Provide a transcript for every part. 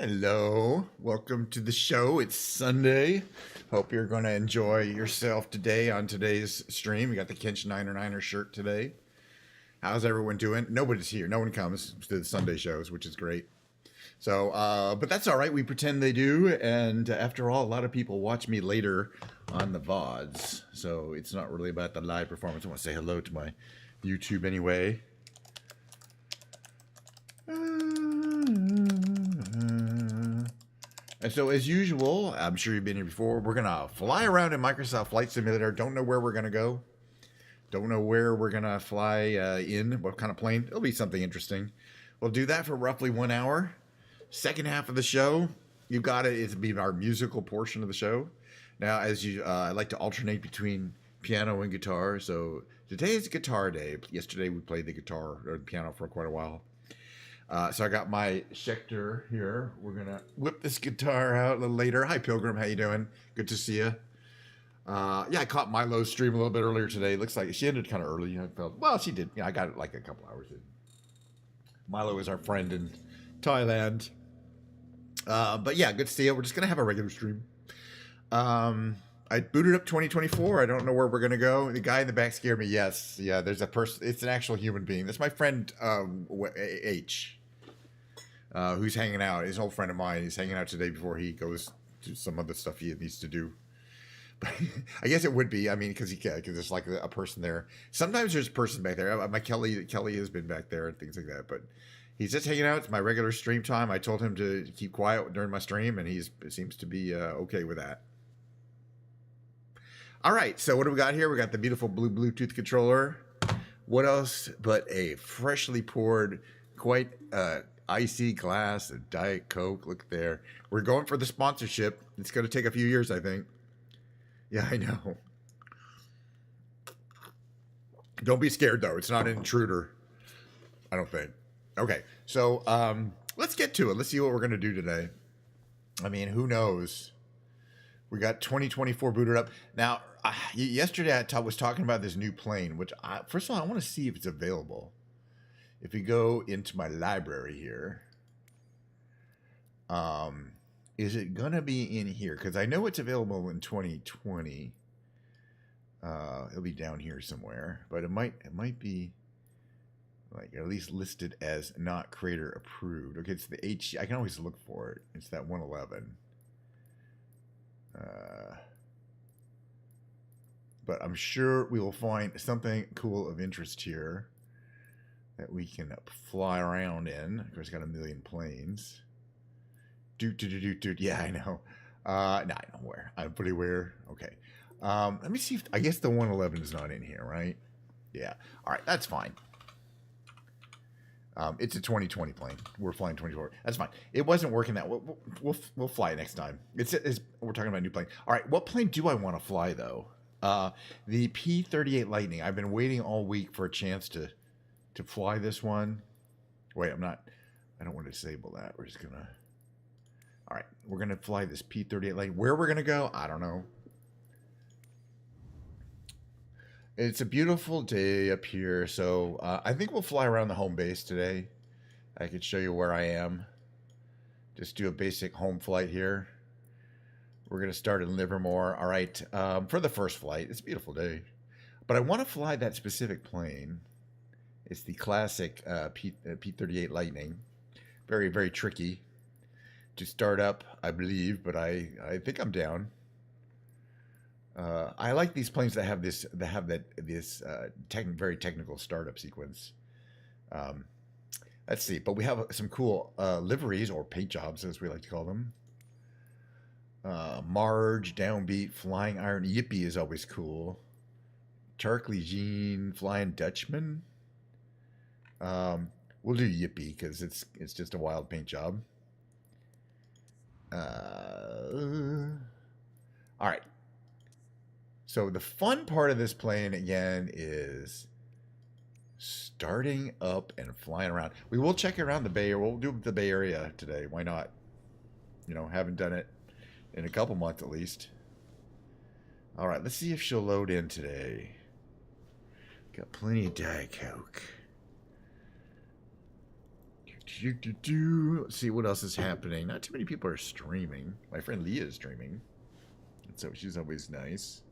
Hello, welcome to the show. It's Sunday. Hope you're going to enjoy yourself today on today's stream. We got the Kinch Niner shirt today. How's everyone doing? Nobody's here. No one comes to the Sunday shows, which is great. So, but that's all right. We pretend they do. And after all, a lot of people watch me later on the VODs. So it's not really about the live performance. I want to say hello to my YouTube anyway. And so, as usual, I'm sure you've been here before, we're going to fly around in Microsoft Flight Simulator. Don't know where we're going to go. Don't know where we're going to fly in, what kind of plane. It'll be something interesting. We'll do that for roughly 1 hour. Second half of the show, you've got it. It'll be our musical portion of the show. Now, as you, I like to alternate between piano and guitar. So today is guitar day. Yesterday we played the guitar or the piano for quite a while. So I got my Schecter here. We're going to whip this guitar out a little later. Hi, Pilgrim. How you doing? Good to see you. Yeah, I caught Milo's stream a little bit earlier today. Looks like she ended kind of early. I felt, well, she did. Yeah, I got it like a couple hours in. Milo is our friend in Thailand. But yeah, good to see you. We're just going to have a regular stream. I booted up 2024. I don't know where we're going to go. The guy in the back scared me. Yes. Yeah, there's a person. It's an actual human being. That's my friend, H. Who's hanging out. He's an old friend of mine. He's hanging out today before he goes to some other stuff he needs to do. But I guess it would be. I mean, because there's like a person there. Sometimes there's a person back there. My Kelly has been back there and things like that. But he's just hanging out. It's my regular stream time. I told him to keep quiet during my stream, and he seems to be okay with that. All right. So what do we got here? We got the beautiful blue Bluetooth controller. What else but a freshly poured, quite icy glass of Diet Coke. Look there. We're going for the sponsorship. It's going to take a few years, I think. Yeah, I know. Don't be scared, though. It's not an intruder. I don't think. Okay, so let's get to it. Let's see what we're going to do today. I mean, who knows? We got 2024 booted up. Now, yesterday I was talking about this new plane, which, first of all, I want to see if it's available. If we go into my library here, is it going to be in here? Because I know it's available in 2020. It'll be down here somewhere, but it might be like at least listed as not creator approved. Okay, it's the H. I can always look for it. It's that 111. But I'm sure we will find something cool of interest here that we can fly around in. Of course, got a million planes. Dude. Yeah, I know. No, I know where. I'm pretty aware. Okay. Let me see if I guess the 111 is not in here, right? Yeah. All right, that's fine. It's a 2020 plane. We're flying 24. That's fine. It wasn't working that well. We'll fly it next time. We're talking about a new plane. All right, what plane do I want to fly though? The P-38 Lightning. I've been waiting all week for a chance to fly this one. Wait, I don't want to disable that. We're just gonna. All right, we're gonna fly this P-38 Lightning. Where we're gonna go, I don't know. It's a beautiful day up here, so I think we'll fly around the home base today. I could show you where I am. Just do a basic home flight here. We're going to start in Livermore. All right, for the first flight. It's a beautiful day. But I want to fly that specific plane. It's the classic P-38 Lightning. Very, very tricky to start up, I believe, but I think I'm down. I like these planes that have this very technical startup sequence. Let's see, but we have some cool liveries or paint jobs, as we like to call them. Marge, Downbeat, Flying Iron, Yippee is always cool. Charkley Jean, Flying Dutchman. We'll do Yippee because it's just a wild paint job. All right. So the fun part of this plane, again, is starting up and flying around. We will check around the Bay, or we'll do the Bay Area today. Why not? You know, haven't done it in a couple months at least. All right, let's see if she'll load in today. Got plenty of Diet Coke. Let's see what else is happening. Not too many people are streaming. My friend Leah is streaming. So she's always nice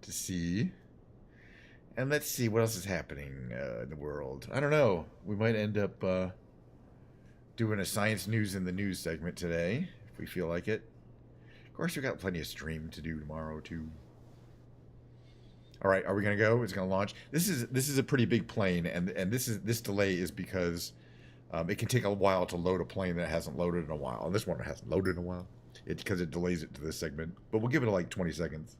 to see. And let's see what else is happening in the world. I don't know. We might end up doing a science news in the news segment today, if we feel like it. Of course, we got plenty of stream to do tomorrow too. All right, are we gonna go? It's gonna launch. This is a pretty big plane, and this delay is because it can take a while to load a plane that hasn't loaded in a while. And this one hasn't loaded in a while. Because it delays it to this segment. But we'll give it like 20 seconds.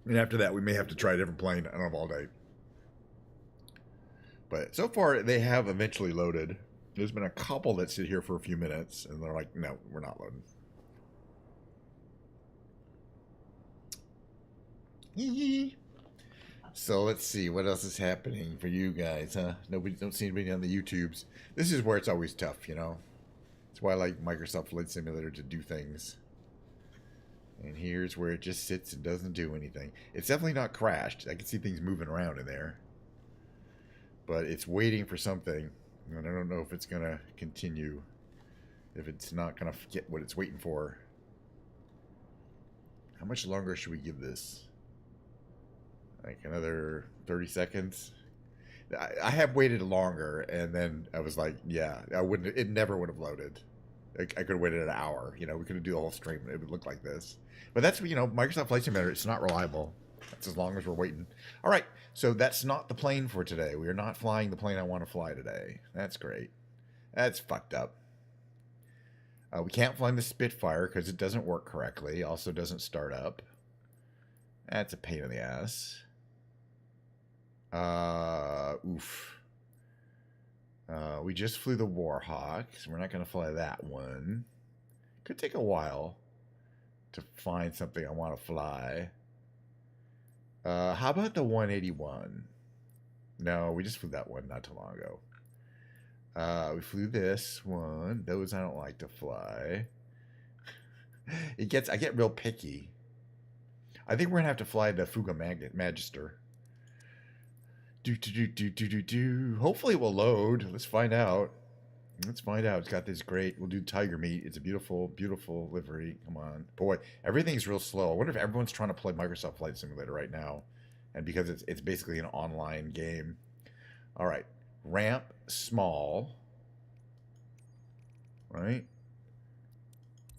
And after that, we may have to try a different plane. I don't have all day. But so far, they have eventually loaded. There's been a couple that sit here for a few minutes. And they're like, no, we're not loading. So let's see what else is happening for you guys, huh? Don't see anybody on the YouTubes. This is where it's always tough, you know? That's why I like Microsoft Flight Simulator to do things. And here's where it just sits and doesn't do anything. It's definitely not crashed. I can see things moving around in there. But it's waiting for something. And I don't know if it's going to continue. If it's not going to get what it's waiting for. How much longer should we give this? Like another 30 seconds? I have waited longer, and then I was like, yeah, I wouldn't. It never would have loaded. I could have waited an hour. You know, we could have do the whole stream. It would look like this. But that's, you know, Microsoft Flight Simulator. It's not reliable. That's as long as we're waiting. All right, so that's not the plane for today. We are not flying the plane I want to fly today. That's great. That's fucked up. We can't fly the Spitfire because it doesn't work correctly. Also doesn't start up. That's a pain in the ass. Oof. We just flew the Warhawk, so we're not going to fly that one. Could take a while to find something I want to fly. How about the 181? No, we just flew that one not too long ago. We flew this one. Those I don't like to fly. I get real picky. I think we're going to have to fly the Fuga Magister. Hopefully it will load. Let's find out. Let's find out. It's got this great. We'll do tiger meat. It's a beautiful, beautiful livery. Come on, boy. Everything's real slow. I wonder if everyone's trying to play Microsoft Flight Simulator right now, and because it's basically an online game. All right, ramp small. Right.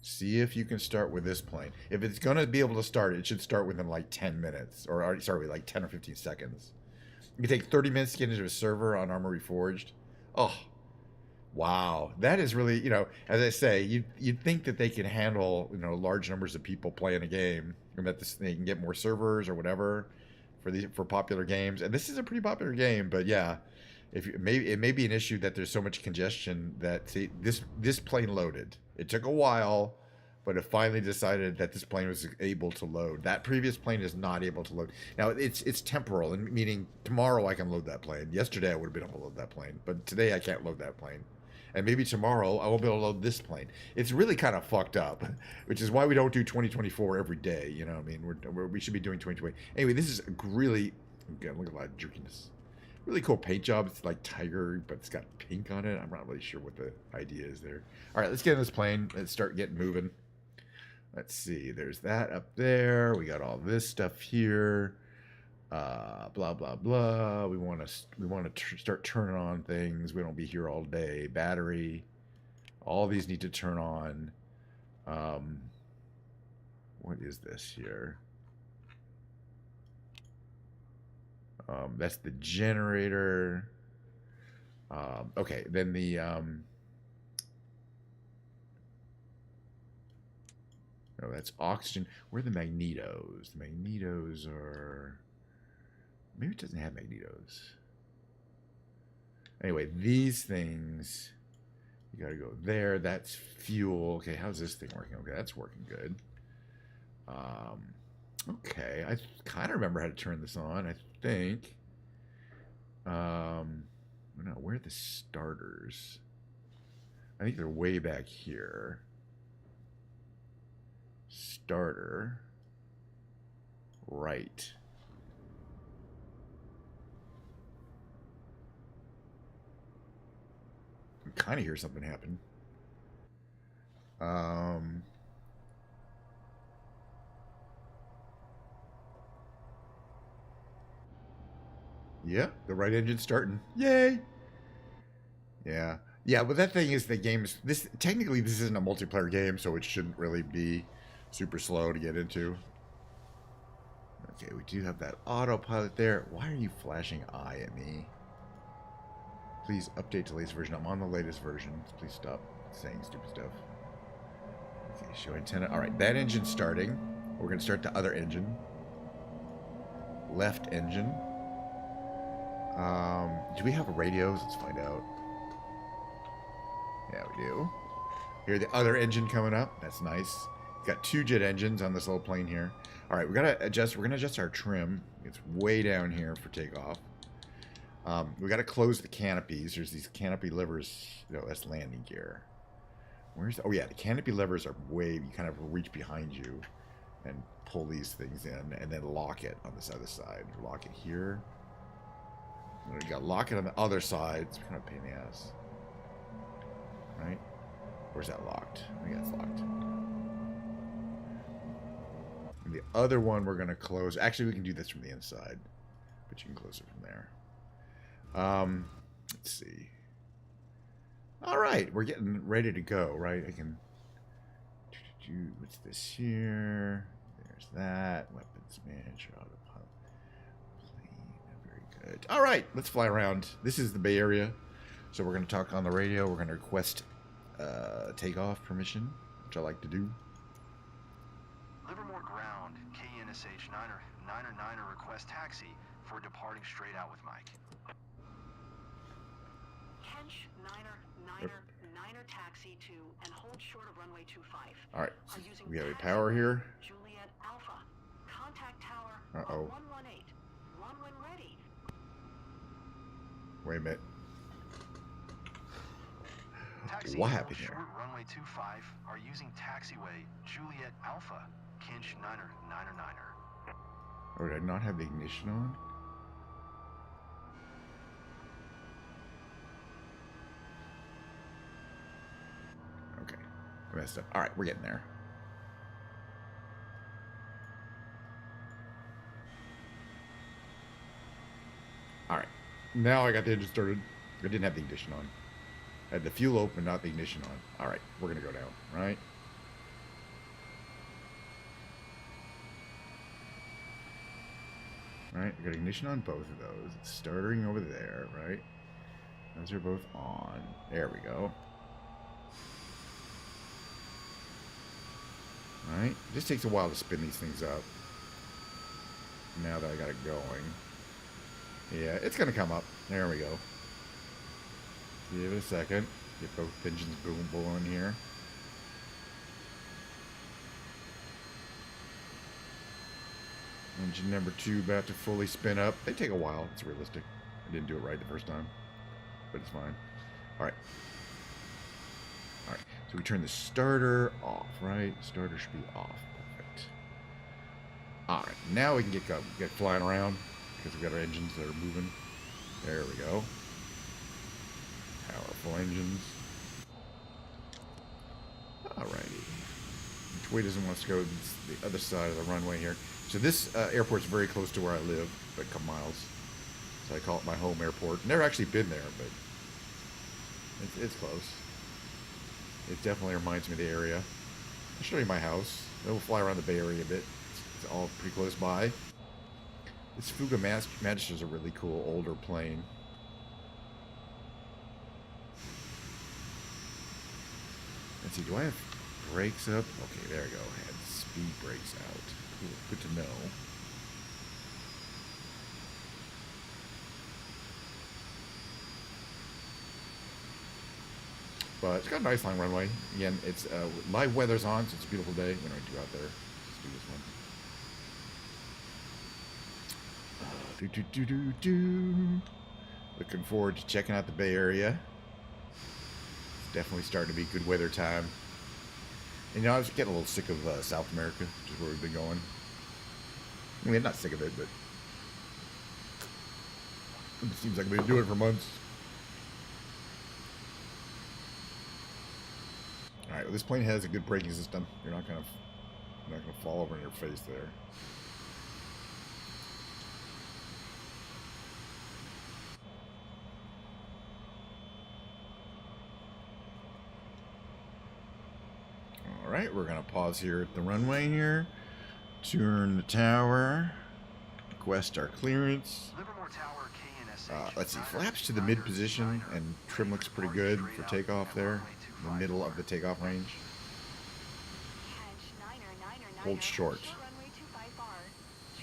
See if you can start with this plane. If it's gonna be able to start, it should start within like 10 minutes, or sorry, like 10 or 15 seconds. You can take 30 minutes to get into a server on Armory Forged. Oh, wow. That is really, you know, as I say, you'd think that they can handle, you know, large numbers of people playing a game, and that they can get more servers or whatever for popular games. And this is a pretty popular game, but yeah, it may be an issue that there's so much congestion that, see, this plane loaded. It took a while, but it finally decided that this plane was able to load. That previous plane is not able to load. Now, it's temporal, meaning tomorrow I can load that plane. Yesterday I would have been able to load that plane, but today I can't load that plane. And maybe tomorrow I won't be able to load this plane. It's really kind of fucked up, which is why we don't do 2024 every day. You know what I mean? We should be doing 2020. Anyway, this is really, again, look at that jerkiness. Really cool paint job. It's like tiger, but it's got pink on it. I'm not really sure what the idea is there. All right, let's get in this plane. Let's start getting moving. Let's see. There's that up there. We got all this stuff here. Blah blah blah. We want to start turning on things. We don't be here all day. Battery. All these need to turn on. What is this here? That's the generator. Okay, then the oh, that's oxygen. Where are the magnetos? The magnetos are... Maybe it doesn't have magnetos. Anyway, these things... You gotta go there. That's fuel. Okay, how's this thing working? Okay, that's working good. Okay, I kind of remember how to turn this on, I think. No, where are the starters? I think they're way back here. Starter. Right. kind of hear something happen. Yeah, the right engine's starting. Yay! Yeah. Yeah, but that thing is the game's this technically this isn't a multiplayer game, so it shouldn't really be super slow to get into. Okay, we do have that autopilot there. Why are you flashing eye at me? Please update to latest version. I'm on the latest version. Please stop saying stupid stuff. Okay, show antenna. Alright, that engine's starting. We're gonna start the other engine. Left engine. Do we have radios? Let's find out. Yeah, we do. Hear the other engine coming up. That's nice. Got 2 jet engines on this little plane here. All right, we gotta adjust. We're gonna adjust our trim. It's way down here for takeoff. We gotta close the canopies. There's these canopy levers. No, that's landing gear. Where's? Oh yeah, the canopy levers are way. You kind of reach behind you and pull these things in, and then lock it on this other side. Lock it here. And we got lock it on the other side. It's kind of a pain in the ass. Right? Where's that locked? I think that's locked. And the other one we're going to close. Actually, we can do this from the inside. But you can close it from there. Let's see. All right. We're getting ready to go, right? I can... What's this here? There's that. Weapons manager. Autopilot. Plane. Very good. All right. Let's fly around. This is the Bay Area. So we're going to talk on the radio. We're going to request takeoff permission, which I like to do. Livermore Ground, KNSH 9er request taxi for departing straight out with Mike. Kench 9er taxi to and hold short of runway 25. All right, so we have a power here. Juliet Alpha, contact tower. Uh-oh. 118. Run when ready. Wait a minute. Taxi What happened here? short runway 25 are using taxiway Juliet Alpha, Kench 9er. Or did I not have the ignition on? Okay, messed up. All right, we're getting there. All right, now I got the engine started. I didn't have the ignition on. I had the fuel open, not the ignition on. All right, we're gonna go down, right? All right, we got ignition on both of those. It's starting over there, right? Those are both on. There we go. All right, it just takes a while to spin these things up. Now that I got it going. Yeah, it's gonna come up. There we go. Give it a second. Get both engines going here. Engine number 2 about to fully spin up. They take a while. It's realistic. I didn't do it right the first time, but it's fine. All right. All right. So we turn the starter off, right? Starter should be off. Perfect. All right. Now we can get flying around because we've got our engines that are moving. There we go. Powerful engines. Alrighty. Which way doesn't want us to go? It's the other side of the runway here. So this airport's very close to where I live, like a couple miles. So I call it my home airport. Never actually been there, but it's close. It definitely reminds me of the area. I'll show you my house. Then we'll fly around the Bay Area a bit. It's all pretty close by. This Fuga Magister is a really cool older plane. Let's see, do I have brakes up? Okay, there we go. I had speed brakes out. Cool, good to know. But it's got a nice long runway. Again, it's live weather's on, so it's a beautiful day. We're going to go out there. Let's do this one. Looking forward to checking out the Bay Area. It's definitely starting to be good weather time. And, you know, I was getting a little sick of South America, which is where we've been going. I mean, not sick of it, but it seems like we've been doing it for months. All right, well, this plane has a good braking system. You're not gonna fall over in your face there. All right, we're gonna pause here at the runway here. Turn the tower. Request our clearance. Livermore Tower, KNSH. Let's see, flaps to the mid position, and trim looks pretty good for takeoff there. The middle of the takeoff range. Hold short.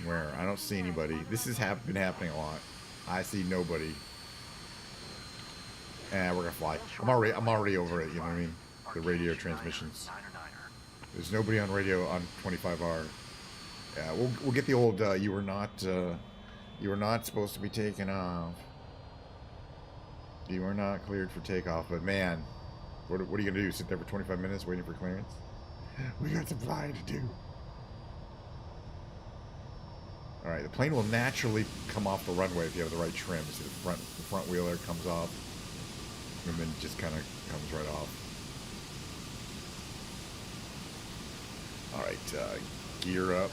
Where? I don't see anybody. This has been happening a lot. I see nobody. And we're gonna fly. I'm already over it, you know what I mean? The radio transmissions. There's nobody on radio on 25R. Yeah, we'll get the old you were not supposed to be taken off. You were not cleared for takeoff, but man, what are you gonna do? Sit there for 25 minutes waiting for clearance? We got some flying to do. All right, the plane will naturally come off the runway if you have the right trim. See, the front wheeler comes off, and then just kind of comes right off. All right, gear up.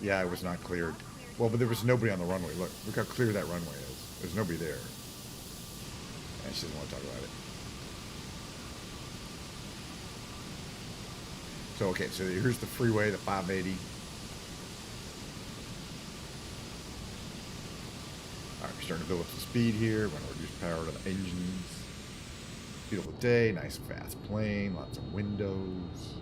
Yeah, it was not cleared. Well, but there was nobody on the runway. Look how clear that runway is. There's nobody there. And she doesn't want to talk about it. So, okay, so here's the freeway, the 580. All right, we're starting to build up some speed here. We're going to reduce power to the engines. Beautiful day, nice fast plane, lots of windows.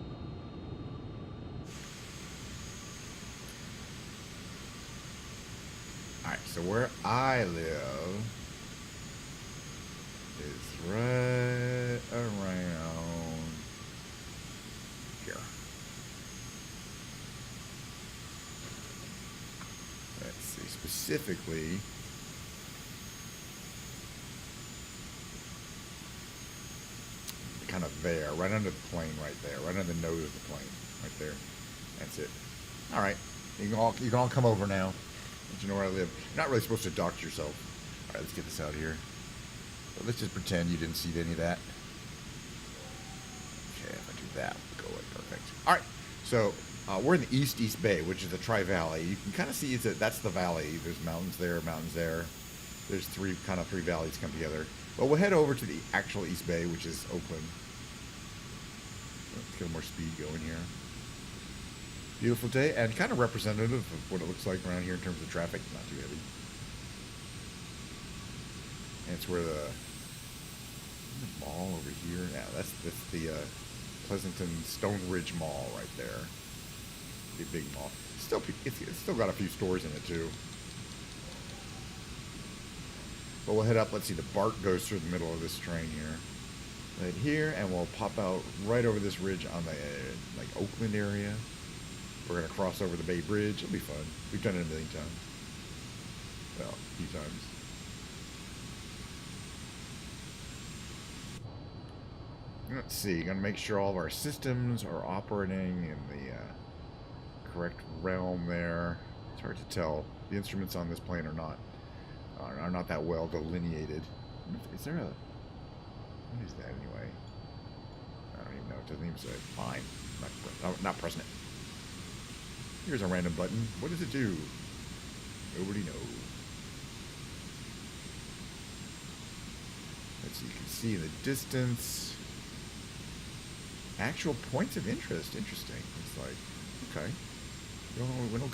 Alright, so where I live is right around here. Let's see, specifically, kind of there, right under the plane right there, right under the nose of the plane, right there. That's it. Alright, you can all come over now. You know where I live. You're not really supposed to dox yourself. Alright, let's get this out of here. But let's just pretend you didn't see any of that. Okay, if I do that, we'll go away. Perfect. Alright, so we're in the East Bay, which is the Tri-Valley. You can kind of see that's the valley. There's mountains there, mountains there. There's three valleys come together. But we'll head over to the actual East Bay, which is Oakland. Let's get more speed going here. Beautiful day, and kind of representative of what it looks like around here in terms of traffic. Not too heavy. And it's where the mall over here. Yeah, that's the Pleasanton Stone Ridge Mall right there. The big mall. It's still got a few stores in it too. But we'll head up. Let's see. The BART goes through the middle of this train here. Right here, and we'll pop out right over this ridge on the Oakland area. We're going to cross over the Bay Bridge. It'll be fun. We've done it a million times. Well, a few times. Let's see. Going to make sure all of our systems are operating in the correct realm there. It's hard to tell. The instruments on this plane are not that well delineated. Is there a... What is that anyway? I don't even know. It doesn't even say. Fine. Not pressing it. Here's a random button. What does it do? Nobody knows. Let's see. You can see in the distance. Actual points of interest. Interesting. It's like, okay. We don't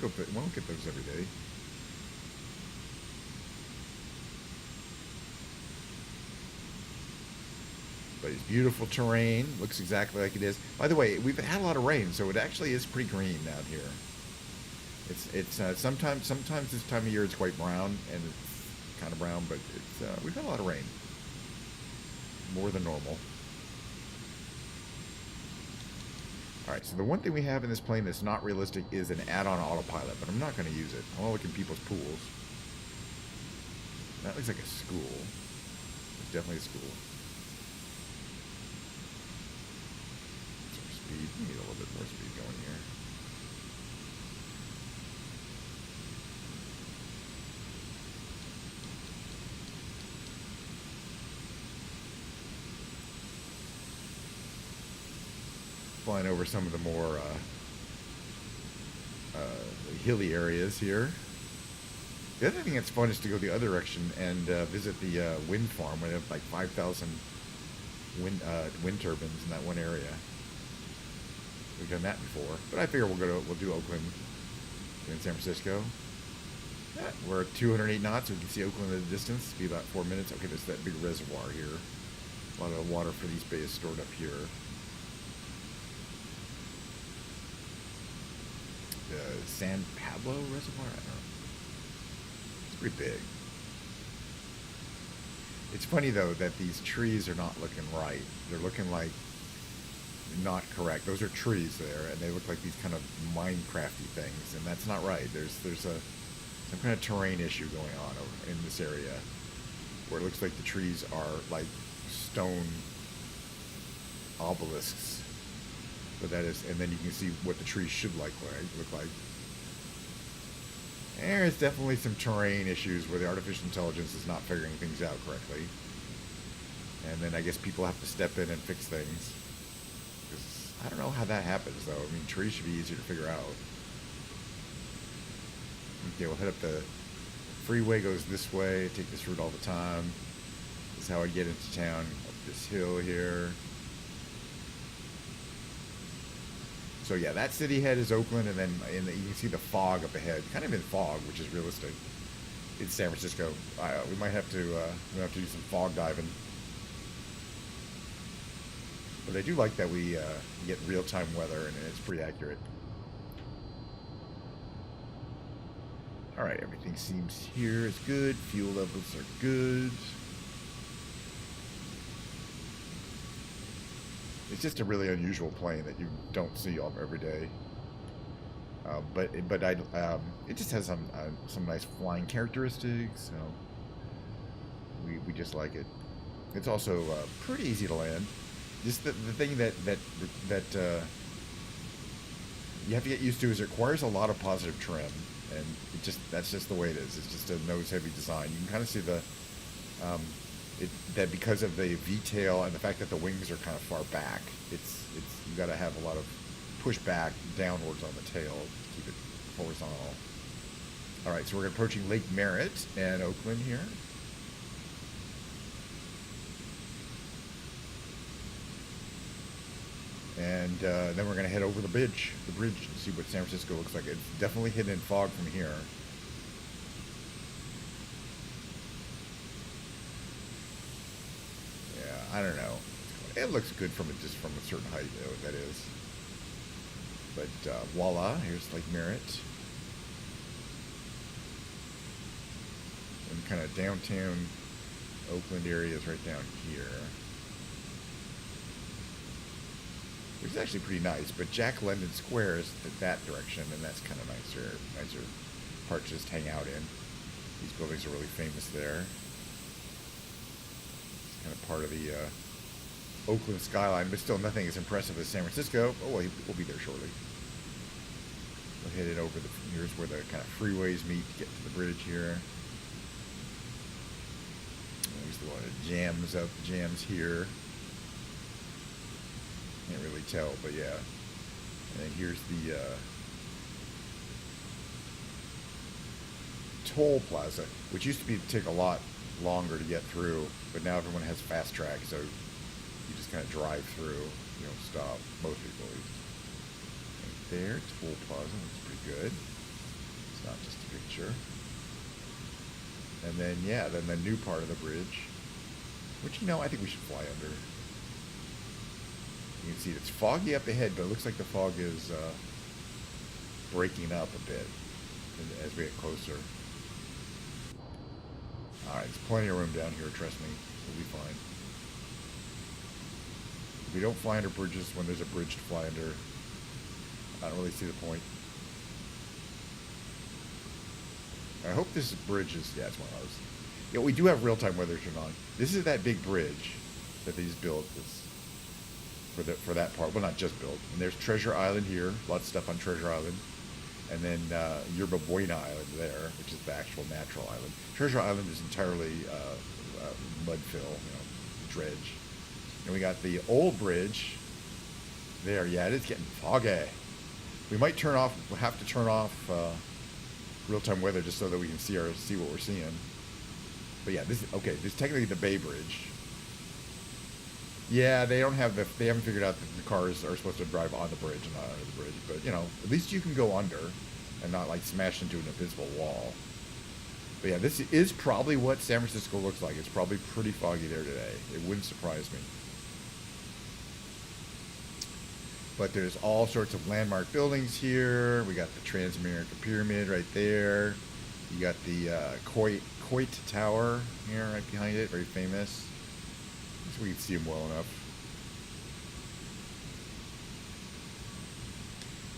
get those every day. But it's beautiful terrain. Looks exactly like it is. By the way, we've had a lot of rain, so it actually is pretty green out here. It's sometimes this time of year it's quite brown, and it's kind of brown, but we've had a lot of rain. More than normal. Alright, so the one thing we have in this plane that's not realistic is an add-on autopilot, but I'm not going to use it. I want to look in people's pools. That looks like a school. It's definitely a school. Speed. We need a little bit more speed going here. Flying over some of the more hilly areas here. The other thing that's fun is to go the other direction and visit the wind farm where they have like 5,000 wind turbines in that one area. We've done that before, but I figure we'll do Oakland and San Francisco. Yeah, we're at 208 knots, so we can see Oakland at a distance. It'll be about 4 minutes. Okay, there's that big reservoir here. A lot of water for these bays stored up here. The San Pablo Reservoir? I don't know. It's pretty big. It's funny, though, that these trees are not looking right. They're looking like not correct. Those are trees there, and they look like these kind of Minecrafty things, and that's not right. There's some kind of terrain issue going on over in this area where it looks like the trees are like stone obelisks. But that is, and then you can see what the trees should look like. There's definitely some terrain issues where the artificial intelligence is not figuring things out correctly. And then I guess people have to step in and fix things. Because I don't know how that happens, though. I mean, trees should be easier to figure out. Okay, we'll head up the freeway, goes this way. I take this route all the time. This is how I get into town, up this hill here. So yeah, that city head is Oakland, and then you can see the fog up ahead, kind of in fog, which is realistic. It's San Francisco. We might have to do some fog diving. But I do like that we get real-time weather, and it's pretty accurate. All right, everything seems here is good. Fuel levels are good. It's just a really unusual plane that you don't see every day. But it just has some nice flying characteristics. So we just like it. It's also pretty easy to land. Just the thing that you have to get used to is it requires a lot of positive trim, and that's just the way it is. It's just a nose heavy design. You can kind of see that because of the V-tail and the fact that the wings are kind of far back, it's you got to have a lot of push back downwards on the tail to keep it horizontal. All right, so we're approaching Lake Merritt and Oakland here. And then we're going to head over the bridge, and see what San Francisco looks like. It's definitely hidden in fog from here. I don't know. It looks good from a certain height, though, that is. But voila, here's Lake Merritt. And kind of downtown Oakland area is right down here. Which is actually pretty nice, but Jack London Square is that direction, and that's kind of nicer part to just hang out in. These buildings are really famous there. Kind of part of the Oakland skyline, but still nothing as impressive as San Francisco. Oh, well, we'll be there shortly. We're headed over here's where the kind of freeways meet to get to the bridge here. There's a lot of jams here. Can't really tell, but yeah. And then here's the toll plaza, which used to take a lot longer to get through, but now everyone has fast track, so you just kind of drive through, you don't stop, most people at least. Right there, toll plaza, looks pretty good. It's not just a picture. And then, yeah, then the new part of the bridge, which, I think we should fly under. You can see it's foggy up ahead, but it looks like the fog is breaking up a bit as we get closer. Alright, there's plenty of room down here, trust me. We'll be fine. We don't fly under bridges when there's a bridge to fly under. I don't really see the point. I hope this bridge is... Yeah, it's one of those. Yeah, we do have real-time weather turned on. This is that big bridge that they just built for that part. Well, not just built. And there's Treasure Island here. Lots of stuff on Treasure Island. And then Yerba Buena Island there, which is the actual natural island. Treasure Island is entirely mud fill, dredge. And we got the old bridge There, yeah, it is getting foggy. We might turn off. We'll have to turn off real-time weather just so that we can see what we're seeing. But yeah, this is okay. This is technically the Bay Bridge. Yeah, they haven't figured out that the cars are supposed to drive on the bridge and not under the bridge. But you know, at least you can go under and not like smash into an invisible wall. But yeah, this is probably what San Francisco looks like. It's probably pretty foggy there today. It wouldn't surprise me. But there's all sorts of landmark buildings here. We got the Transamerica Pyramid right there. You got the Coit Tower here right behind it, very famous. So we can see them well enough.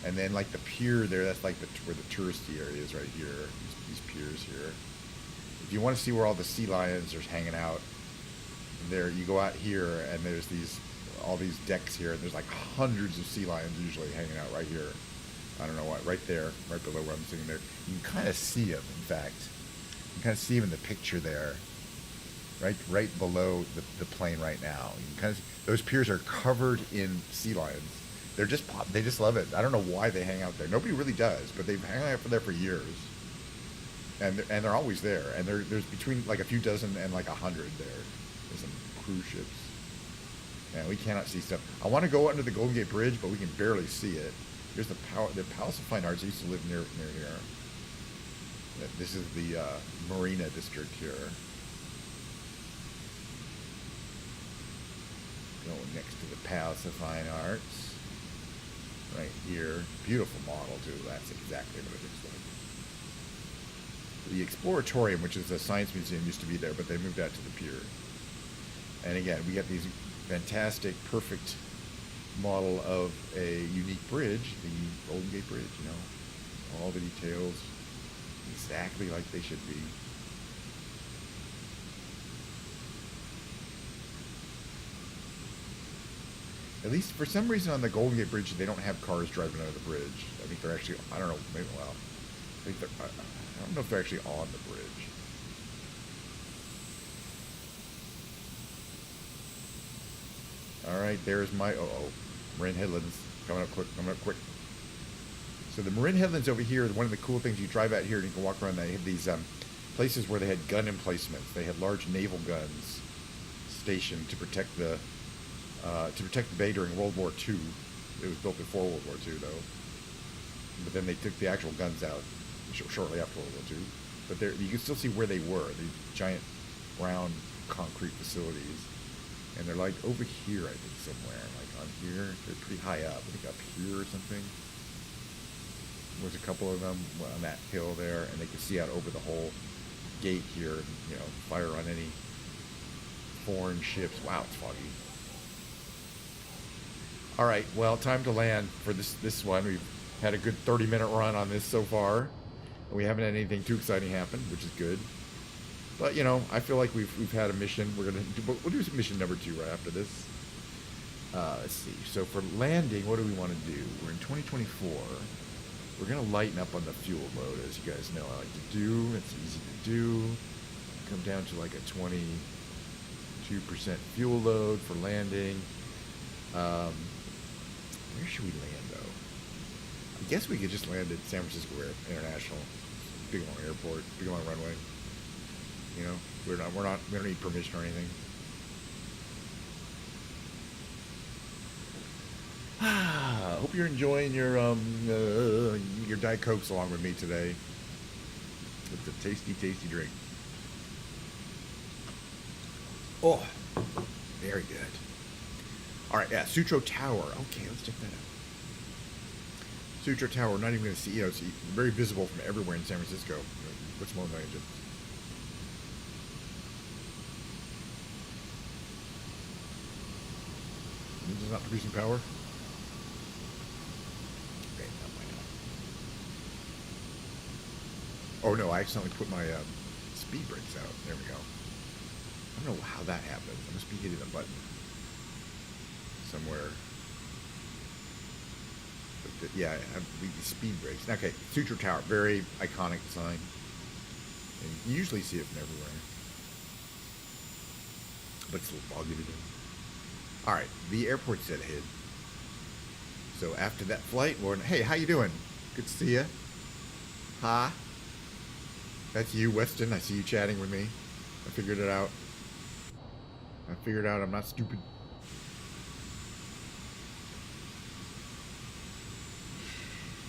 And then like the pier there, that's like where the touristy area is right here. These piers here. If you want to see where all the sea lions are hanging out, there you go out here and there's all these decks here, and there's like hundreds of sea lions usually hanging out right here. I don't know what, right there, right below where I'm sitting there. You can kind of see them, in fact. You can kind of see them in the picture there, right below the plane right now. You can kind of see, those piers are covered in sea lions. They just love it. I don't know why they hang out there. Nobody really does, but they've hung out there for years, and they're always there. And there's between like a few dozen and like 100 there. There's some cruise ships. And we cannot see stuff. I want to go under the Golden Gate Bridge, but we can barely see it. Here's the Palace of Fine Arts. I used to live near here. This is the Marina District here. Going next to the Palace of Fine Arts. Right here. Beautiful model, too. That's exactly what it looks like. The Exploratorium, which is a science museum, used to be there, but they moved out to the pier. And again, we got these fantastic, perfect model of a unique bridge, the Golden Gate Bridge, you know, all the details exactly like they should be. At least for some reason on the Golden Gate Bridge, they don't have cars driving under the bridge. I think they're actually, I don't know, maybe, well, I don't know if they're actually on the bridge. All right, there's my Marin Headlands coming up quick. So the Marin Headlands over here, one of the cool things, you drive out here and you can walk around. They have these places where they had gun emplacements. They had large naval guns stationed to protect the bay during World War II. It was built before World War II, though. But then they took the actual guns out shortly after World War II. But there, you can still see where they were. These giant brown concrete facilities. And they're like over here, I think, somewhere. Like on here. They're pretty high up. I think up here or something. There's a couple of them on that hill there. And they can see out over the whole gate here. And, you know, fire on any foreign ships. Wow, it's foggy. All right, well, time to land for this one. We've had a good 30-minute run on this so far. And we haven't had anything too exciting happen, which is good. But, you know, I feel like we've had a mission. We'll do mission number 2 right after this. Let's see. So for landing, what do we want to do? We're in 2024. We're going to lighten up on the fuel load, as you guys know I like to do. It's easy to do. Come down to like a 22% fuel load for landing. Where should we land, though? I guess we could just land at San Francisco International. Big long airport, big long runway. You know, we don't need permission or anything. Hope you're enjoying your Diet Cokes along with me today. It's a tasty, tasty drink. Oh, very good. All right, yeah, Sutro Tower. Okay, let's check that out. Sutro Tower, not even going to see, you know, it's very visible from everywhere in San Francisco. What's more than I just... This is not producing power? Okay, not by now. Oh no, I accidentally put my speed brakes out. There we go. I don't know how that happened. I must be hitting a button somewhere. But yeah, I have the speed brakes. Okay, Sutro Tower, very iconic sign. And you usually see it from everywhere. But it's a little foggy today. Alright, the airport's dead ahead. So after that flight, hey, how you doing? Good to see you. Hi. That's you, Weston. I see you chatting with me. I figured it out. I'm not stupid.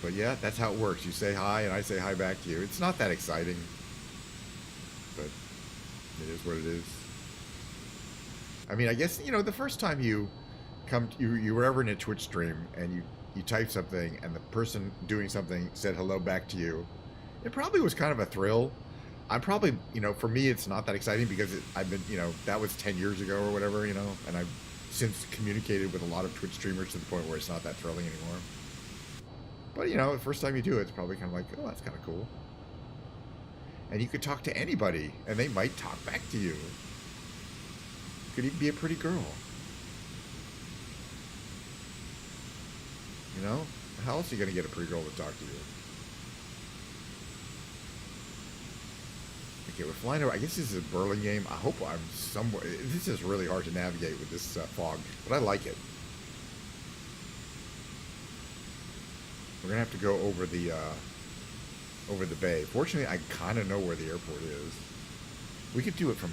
But yeah, that's how it works. You say hi, and I say hi back to you. It's not that exciting, but it is what it is. I mean, I guess, you know, the first time you were ever in a Twitch stream and you typed something and the person doing something said hello back to you, it probably was kind of a thrill. I'm probably, you know, for me, it's not that exciting because I've been, you know, that was 10 years ago or whatever, you know, and I've since communicated with a lot of Twitch streamers to the point where it's not that thrilling anymore. But, you know, the first time you do it, it's probably kind of like, oh, that's kind of cool. And you could talk to anybody, and they might talk back to you. Could even be a pretty girl. You know? How else are you going to get a pretty girl to talk to you? Okay, we're flying over. I guess this is a Berlin game. I hope I'm somewhere. This is really hard to navigate with this fog, but I like it. We're going to have to go over the bay. Fortunately, I kind of know where the airport is. We could do it from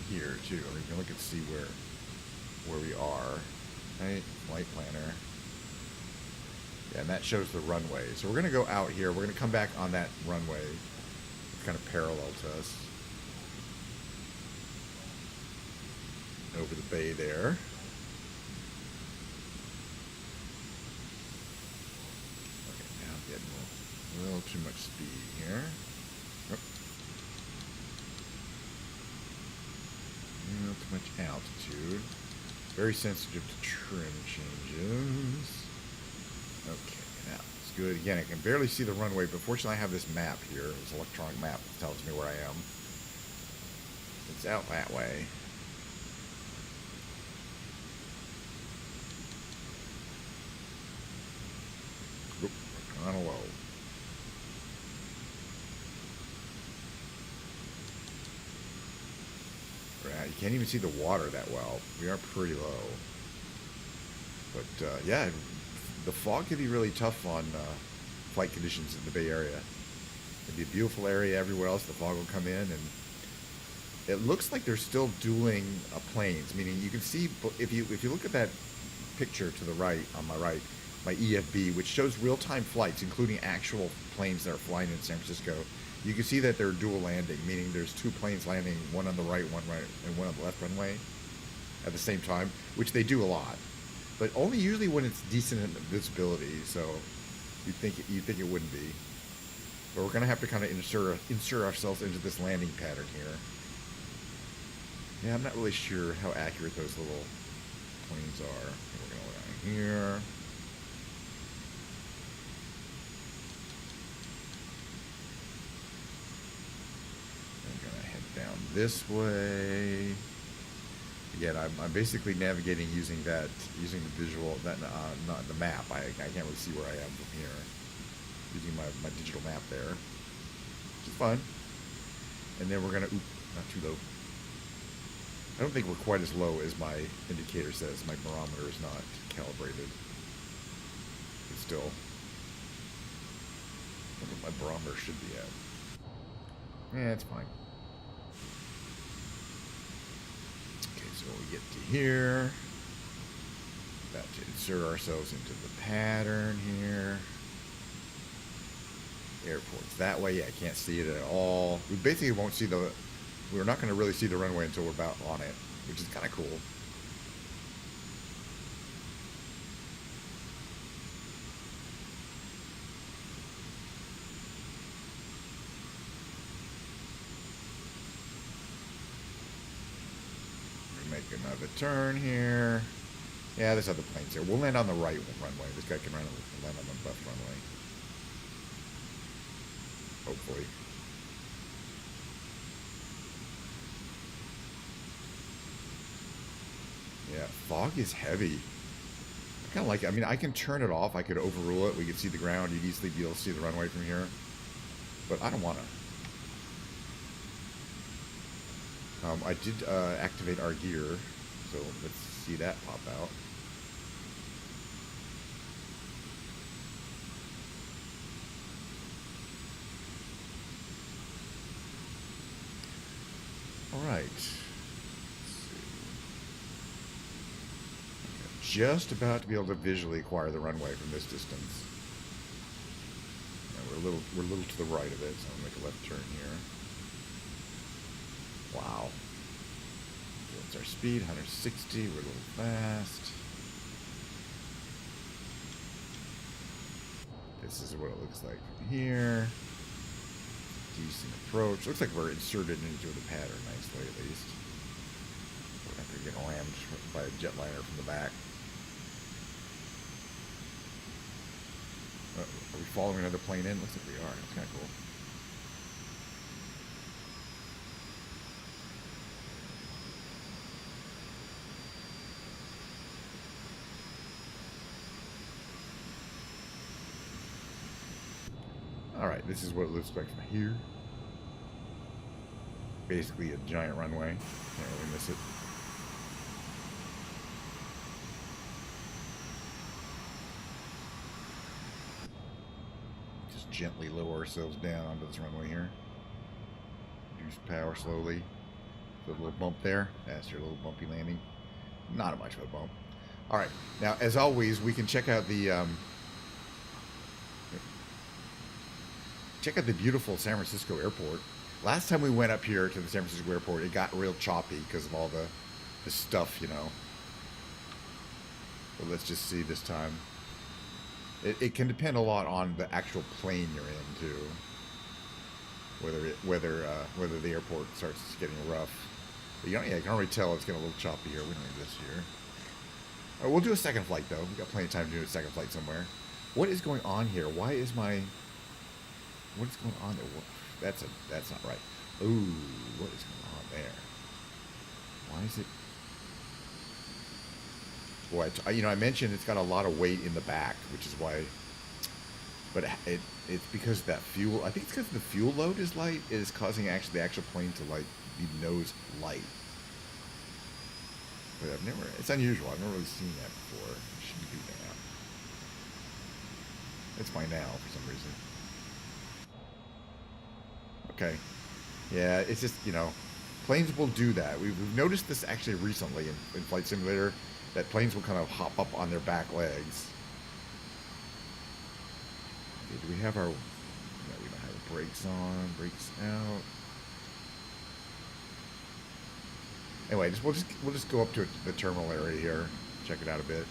here, too. I mean, we can look and see where we are. Right? Flight planner. Yeah, and that shows the runway. So we're going to go out here. We're going to come back on that runway. It's kind of parallel to us. Over the bay there. Okay, now I'm getting a little too much speed here. Oh. A little too much altitude. Very sensitive to trim changes. Okay, now it's good. Again, I can barely see the runway, but fortunately I have this map here, this electronic map that tells me where I am. It's out that way. Oop, on a low. Right, you can't even see the water that well. We are pretty low. But yeah, the fog can be really tough on flight conditions in the Bay Area. It'd be a beautiful area everywhere else. The fog will come in, and it looks like they're still dueling planes. Meaning, you can see if you look at that picture to the right, on my right, my EFB, which shows real-time flights, including actual planes that are flying in San Francisco. You can see that they're dual landing, meaning there's two planes landing, one on the right, and one on the left runway at the same time, which they do a lot. But only usually when it's decent visibility, so you'd think it wouldn't be. But we're gonna have to kind of insert ourselves into this landing pattern here. Yeah, I'm not really sure how accurate those little planes are. We're gonna go down here. I'm gonna head down this way. Again, I'm basically navigating using the visual, not the map. I can't really see where I am from here. Using my digital map there, which is fun. And then we're gonna, not too low. I don't think we're quite as low as my indicator says. My barometer is not calibrated. But still, I wonder what my barometer should be at. Yeah, it's fine. When we get to here, about to insert ourselves into the pattern here. Airport's that way. Yeah, I can't see it at all. We basically won't see we're not going to really see the runway until we're about on it, which is kind of cool. Make another turn here. Yeah, there's other planes here. We'll land on the right runway. This guy can land on the left runway. Hopefully. Yeah, fog is heavy. I kind of like it. I mean, I can turn it off. I could overrule it. We could see the ground. You'd easily be able to see the runway from here. But I don't want to. I did activate our gear, so let's see that pop out. right. Let's see. Just about to be able to visually acquire the runway from this distance. Yeah, we're a little to the right of it, so I'm gonna make a left turn here. Wow. That's our speed, 160. We're a little fast. This is what it looks like from here. Decent approach. Looks like we're inserted into the pattern nicely, at least. We're not going to get rammed by a jetliner from the back. Are we following another plane in? Looks like we are. That's kind of cool. Alright, this is what it looks like from here. Basically a giant runway. Can't really miss it. Just gently lower ourselves down onto this runway here. Reduce power slowly. A little bump there. That's your little bumpy landing. Not much of a bump. Alright, now as always, we can check out the beautiful San Francisco airport. Last time we went up here to the San Francisco airport, it got real choppy because of all the stuff, you know. But let's just see this time. It can depend a lot on the actual plane you're in too. Whether the airport starts getting rough. But you can already tell it's getting a little choppy here. We don't need this here. All right, we'll do a second flight though. We've got plenty of time to do a second flight somewhere. What is going on here? Why is my... What is going on there? That's not right. Ooh, what is going on there? Why is it... Boy, I mentioned it's got a lot of weight in the back, which is why... But it's because that fuel... I think it's because the fuel load is light. It is causing the actual plane to be nose light. But it's unusual. I've never really seen that before. It shouldn't be now. It's fine now for some reason. Okay. Yeah, it's just, planes will do that. We've noticed this actually recently in Flight Simulator, that planes will kind of hop up on their back legs. Okay, do we have our... No, we don't have the brakes on, brakes out. Anyway, we'll just go up to the terminal area here, check it out a bit.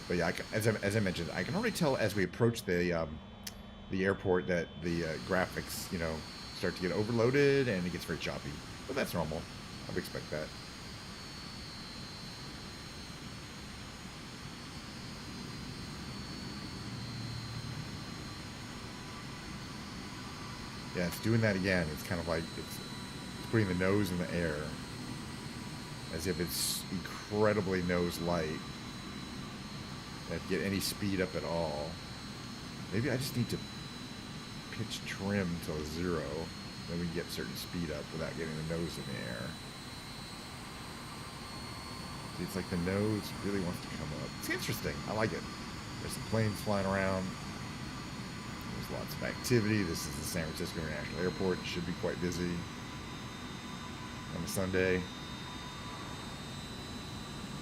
But yeah, as I mentioned, I can already tell as we approach the airport that the graphics, start to get overloaded and it gets very choppy. But that's normal. I would expect that. Yeah, it's doing that again. It's kind of like it's putting the nose in the air as if it's incredibly nose light. Not get any speed up at all. Maybe I just need to pitch trim to 0, then we can get certain speed up without getting the nose in the air. See, it's like the nose really wants to come up. It's interesting. I like it. There's some planes flying around. There's lots of activity. This is the San Francisco International Airport. It should be quite busy on a Sunday.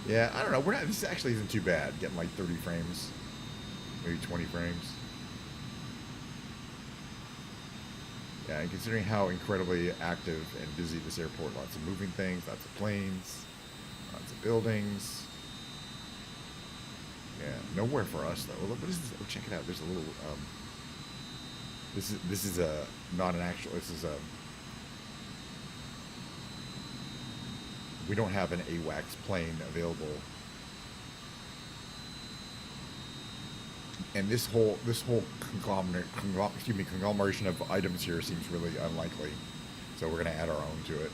Yeah, I don't know. This actually isn't too bad. Getting like 30 frames, maybe 20 frames. Yeah, and considering how incredibly active and busy this airport, lots of moving things, lots of planes, lots of buildings. Yeah, nowhere for us though. What is this? Oh, check it out. There's a little. This is a not an actual. This is a. We don't have an AWACS plane available. And this whole conglomeration of items here seems really unlikely. So we're going to add our own to it.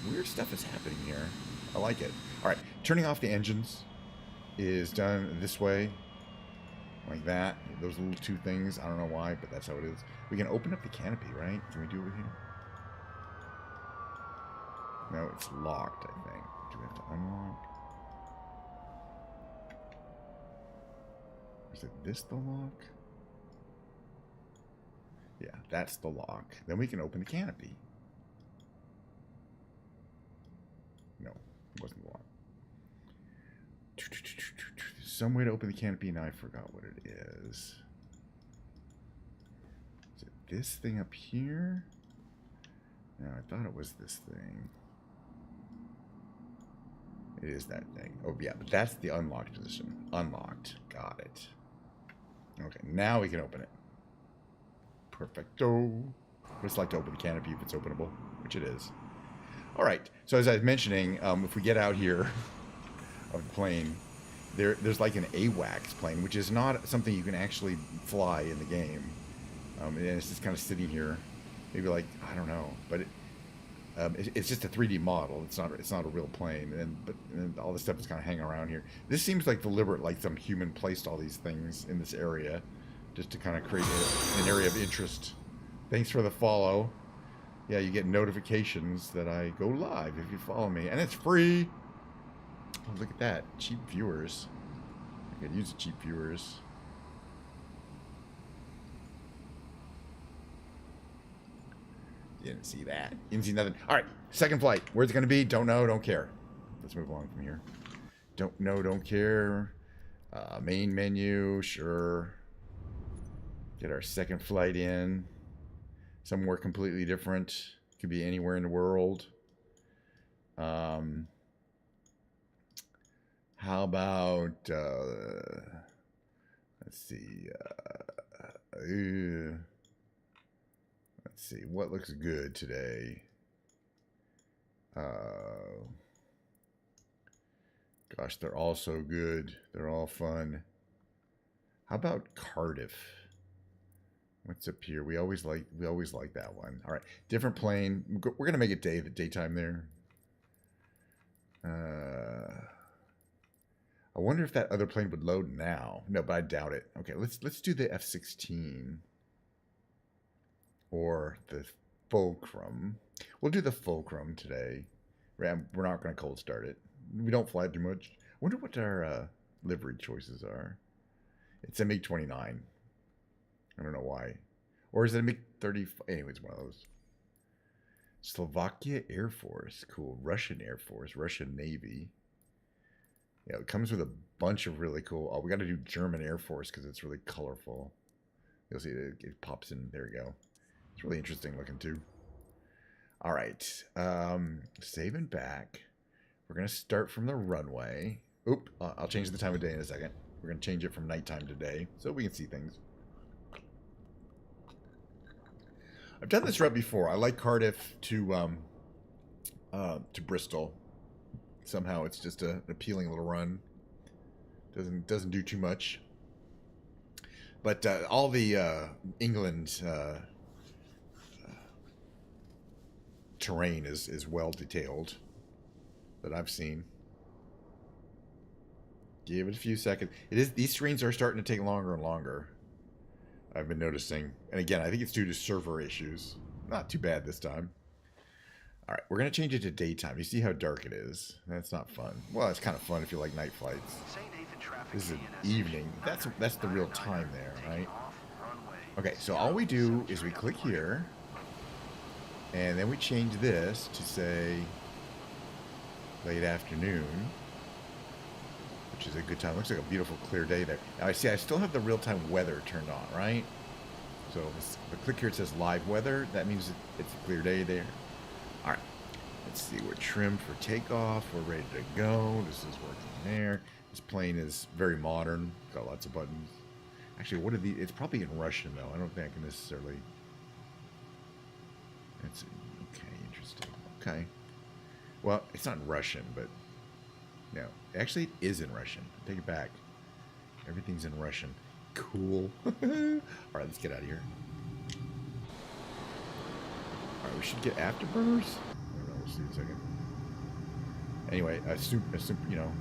Weird stuff is happening here. I like it. All right, turning off the engines is done this way. Like that. Those little two things. I don't know why, but that's how it is. We can open up the canopy, right? Can we do it here? No, it's locked, I think. Do we have to unlock? Is it this the lock? Yeah, that's the lock. Then we can open the canopy. No, it wasn't the lock. Some way to open the canopy. Now I forgot what it is. Is it this thing up here? No, I thought it was this thing. It is that thing. Oh, yeah, but that's the unlocked position. Unlocked. Got it. Okay, now we can open it. Perfecto. What it's like to open the canopy if it's openable, which it is. All right, so as I was mentioning, if we get out here of the plane, there's like an AWACS plane, which is not something you can actually fly in the game. And it's just kind of sitting here, maybe like, I don't know, but it's just a 3D model. It's not a real plane, and all this stuff is kind of hanging around here. This seems like deliberate, like some human placed all these things in this area, just to kind of create an area of interest. Thanks for the follow. Yeah, you get notifications that I go live if you follow me, and it's free. Oh, look at that, cheap viewers. I could use the cheap viewers. You didn't see that. You didn't see nothing. All right, second flight. Where's it going to be? Don't know, don't care. Let's move along from here. Don't know, don't care. Main menu, sure. Get our second flight in. Somewhere completely different. Could be anywhere in the world. How about, let's see. Let's see, what looks good today? Gosh, they're all so good. They're all fun. How about Cardiff? What's up here? We always like that one. All right, different plane. We're gonna make it daytime there. I wonder if that other plane would load now. No, but I doubt it. Okay, let's do the F-16 or the Fulcrum. We'll do the Fulcrum today. We're not gonna cold start it. We don't fly too much. I wonder what our livery choices are. It's a MiG-29. I don't know why. Or is it a MiG-30? Anyway, it's one of those. Slovakia Air Force. Cool. Russian Air Force. Russian Navy. Yeah, it comes with a bunch of really cool... Oh, we got to do German Air Force because it's really colorful. You'll see it pops in. There we go. It's really interesting looking too. All right. Save and back. We're going to start from the runway. Oop. I'll change the time of day in a second. We're going to change it from nighttime to day so we can see things. I've done this route before. I like Cardiff to Bristol. Somehow it's just an appealing little run. Doesn't do too much. But all the England terrain is well detailed that I've seen. Give it a few seconds. These screens are starting to take longer and longer. I've been noticing. And again, I think it's due to server issues. Not too bad this time. All right, we're going to change it to daytime. You see how dark it is? That's not fun. Well, it's kind of fun if you like night flights. This is an evening. That's the real time there, right? Okay, so all we do is we click here. And then we change this to say late afternoon. Which is a good time. Looks like a beautiful clear day there. Now I see I still have the real-time weather turned on, right? So the click here, it says live weather. That means it's a clear day there. All right. Let's see. We're trimmed for takeoff. We're ready to go. This is working there. This plane is very modern. Got lots of buttons. Actually, what are these? It's probably in Russian, though. I don't think I can necessarily... That's okay. Interesting. Okay. Well, it's not in Russian, but... No, actually, it is in Russian. Take it back. Everything's in Russian. Cool. All right, let's get out of here. All right, we should get afterburners. I don't know. We'll see in a second. Anyway, assume, you know,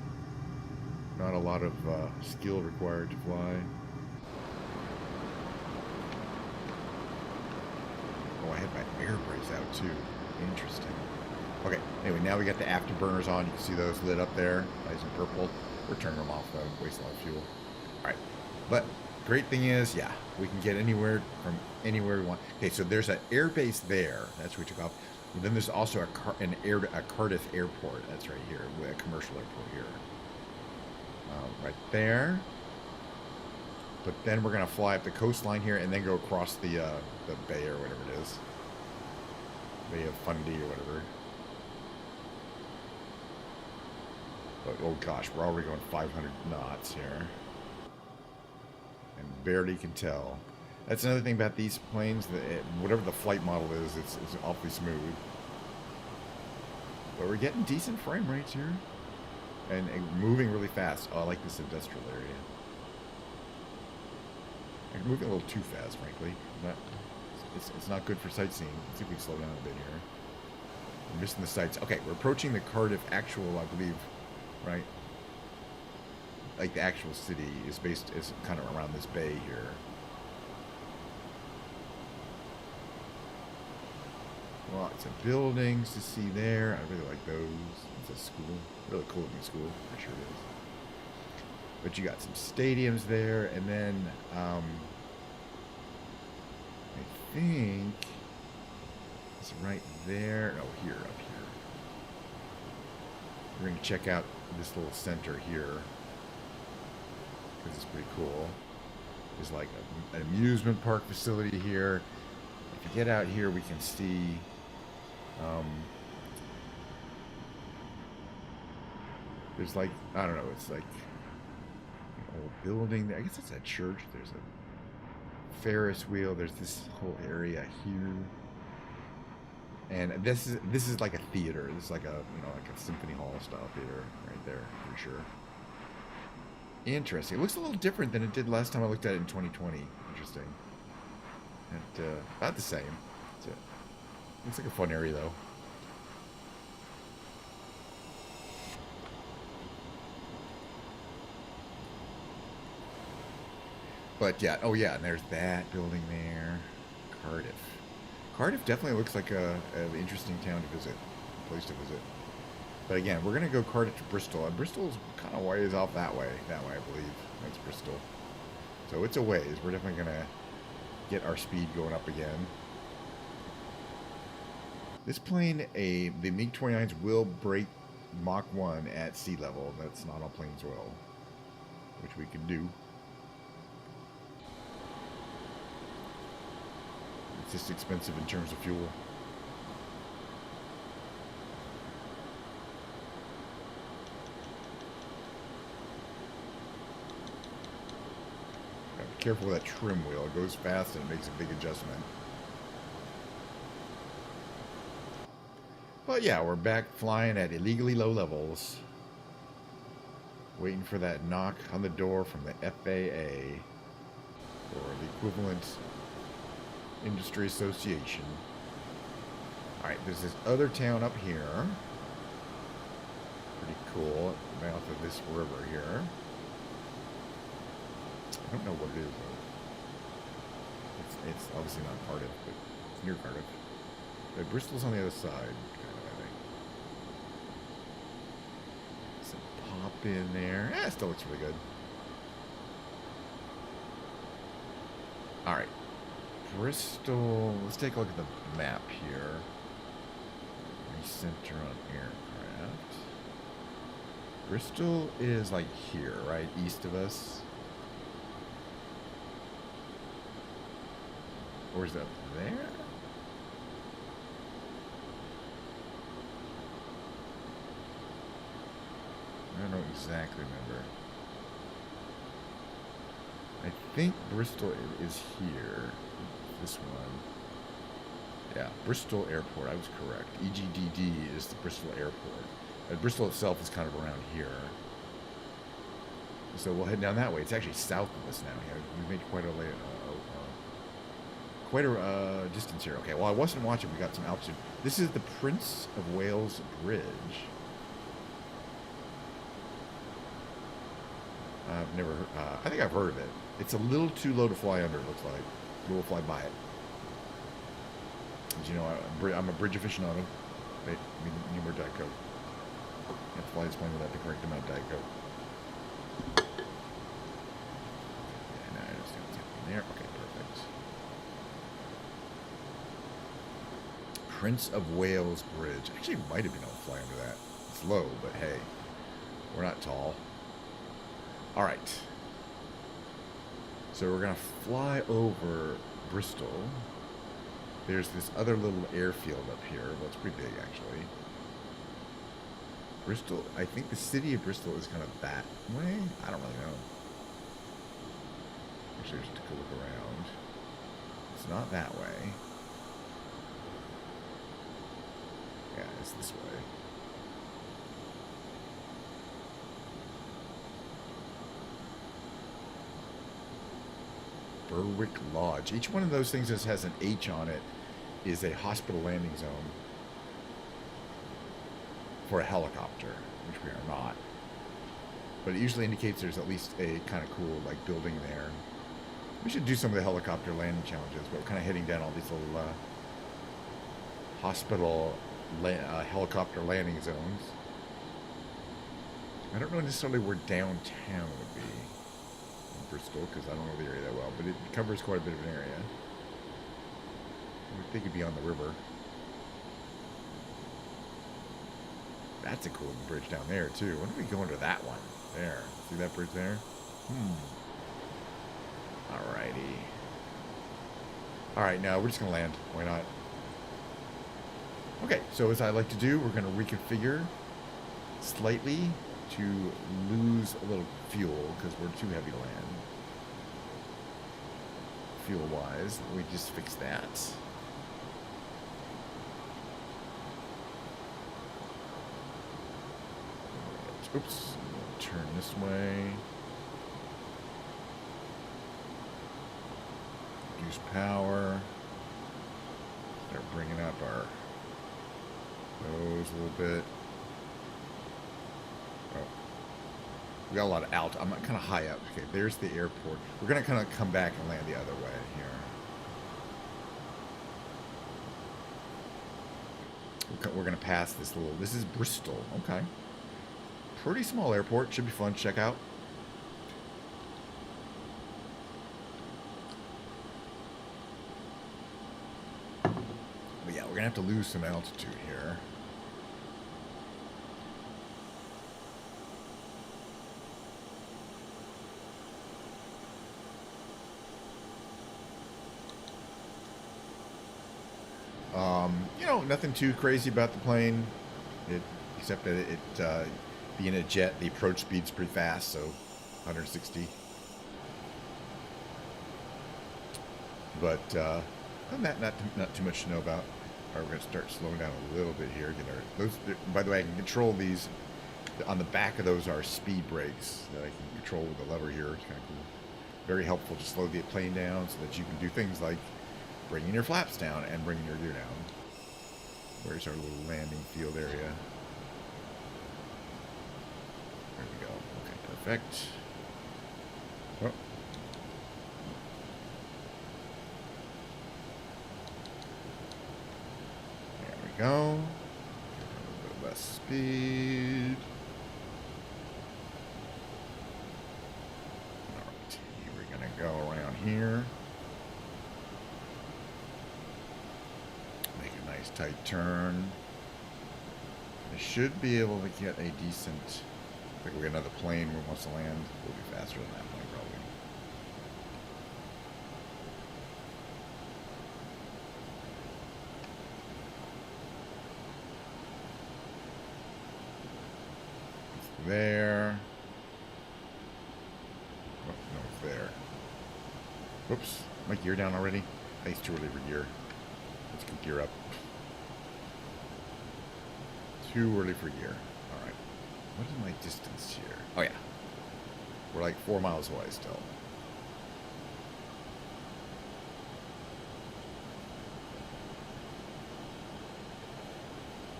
not a lot of skill required to fly. Oh, I had my air brakes out too. Interesting. Okay, anyway, now we got the afterburners on. You can see those lit up there, nice and purple. We're turning them off though, waste a lot of fuel. All right, but great thing is, yeah, we can get anywhere from anywhere we want. Okay, so there's an air base there. That's where we took off. And then there's also a Cardiff airport. That's right here, a commercial airport here. Right there. But then we're gonna fly up the coastline here and then go across the bay or whatever it is. Bay of Fundy or whatever. But oh gosh, we're already going 500 knots here. And barely can tell. That's another thing about these planes, that whatever the flight model is, it's awfully smooth. But we're getting decent frame rates here. And moving really fast. Oh, I like this industrial area. I'm moving a little too fast, frankly. It's not good for sightseeing. Let's see if we can slow down a bit here. We're missing the sights. Okay, we're approaching the Cardiff actual, I believe, right? Like the actual city is kind of around this bay here. Lots of buildings to see there. I really like those. It's a school. Really cool looking school. For sure it is. But you got some stadiums there. And then I think it's right there. Oh, up here. We're going to check out this little center here. Because it's pretty cool. There's like an amusement park facility here. If you get out here, we can see... there's like, I don't know, it's like an old building there. I guess it's a church. There's a Ferris wheel. There's this whole area here. And this is like a theater. This is like a, like a symphony hall style theater right there for sure. Interesting. It looks a little different than it did last time I looked at it in 2020. Interesting. And about the same. Looks like a fun area though. But yeah, oh yeah, and there's that building there. Cardiff. Cardiff definitely looks like an interesting town to visit. Place to visit. But again, we're going to go Cardiff to Bristol. And Bristol's kind of ways off that way. That way, I believe. That's Bristol. So it's a ways. We're definitely going to get our speed going up again. This plane, the MiG-29s will break Mach 1 at sea level. That's not all planes will. Which we can do. It's just expensive in terms of fuel. Be careful with that trim wheel. It goes fast and it makes a big adjustment. But yeah, we're back flying at illegally low levels. Waiting for that knock on the door from the FAA. Or the equivalent industry association. Alright, there's this other town up here. Pretty cool. At the mouth of this river here. I don't know what it is though. It's obviously not Cardiff, but it's near Cardiff. But Bristol's on the other side, kind of, I think. Some pop in there. It still looks really good. Alright. Bristol. Let's take a look at the map here. Recenter on aircraft. Bristol is like here, right? East of us. Or is that there? I don't exactly remember. I think Bristol is here. This one. Yeah, Bristol Airport. I was correct. EGDD is the Bristol Airport. Bristol itself is kind of around here. So we'll head down that way. It's actually south of us now. Yeah, we made quite a distance here. Okay, well, I wasn't watching. We got some altitude. This is the Prince of Wales Bridge. I've never heard, I think I've heard of it. It's a little too low to fly under, it looks like. We'll fly by it. As you know, I'm a bridge aficionado. Wait, need more Diet Coke. I have to fly this plane without the correct amount of Diet Coke. And I just got something there. Okay, perfect. Prince of Wales Bridge. Actually, might have been able to fly under that. It's low, but hey, we're not tall. All right. So we're going to fly over Bristol. There's this other little airfield up here. Well, it's pretty big, actually. Bristol, I think the city of Bristol is kind of that way. I don't really know. Actually, just to look around. It's not that way. Yeah, it's this way. Berwick Lodge. Each one of those things that has an H on it is a hospital landing zone for a helicopter, which we are not. But it usually indicates there's at least a kind of cool like building there. We should do some of the helicopter landing challenges, but we're kind of heading down all these little hospital helicopter landing zones. I don't know necessarily where downtown would be in Bristol, because I don't know the area that well, but it covers quite a bit of an area. I would think it'd be on the river. That's a cool bridge down there, too. When do we go under that one? There. See that bridge there? Alrighty. Alright, now we're just going to land. Why not? Okay, so as I like to do, we're going to reconfigure slightly to lose a little fuel, because we're too heavy to land. Fuel-wise, we just fix that. Oops, turn this way. Reduce power. Start bringing up our nose a little bit. Oh, we got a lot of altitude. I'm kind of high up. Okay, there's the airport. We're gonna kind of come back and land the other way here. We're gonna pass this little. This is Bristol. Okay. Pretty small airport. Should be fun to check out. But yeah, we're going to have to lose some altitude here. You know, nothing too crazy about the plane. Except that it being a jet, the approach speed's pretty fast, so 160. But other than that, not too much to know about. All right, we're going to start slowing down a little bit here. By the way, I can control these. On the back of those are speed brakes that I can control with the lever here. It's kind of cool. Very helpful to slow the plane down so that you can do things like bringing your flaps down and bringing your gear down. Where's our little landing field area? There we go. Okay, perfect. Oh. There we go. A little bit less speed. Alright, we're gonna go around here. Make a nice tight turn. I should be able to get a decent. I think we got another plane who wants to land. We'll be faster than that plane, probably. It's there. Oh, no, it's there. Whoops. My gear down already? I think it's too early for gear. Let's get gear up. Too early for gear. Alright. What is my distance here? Oh, yeah. We're like 4 miles away still.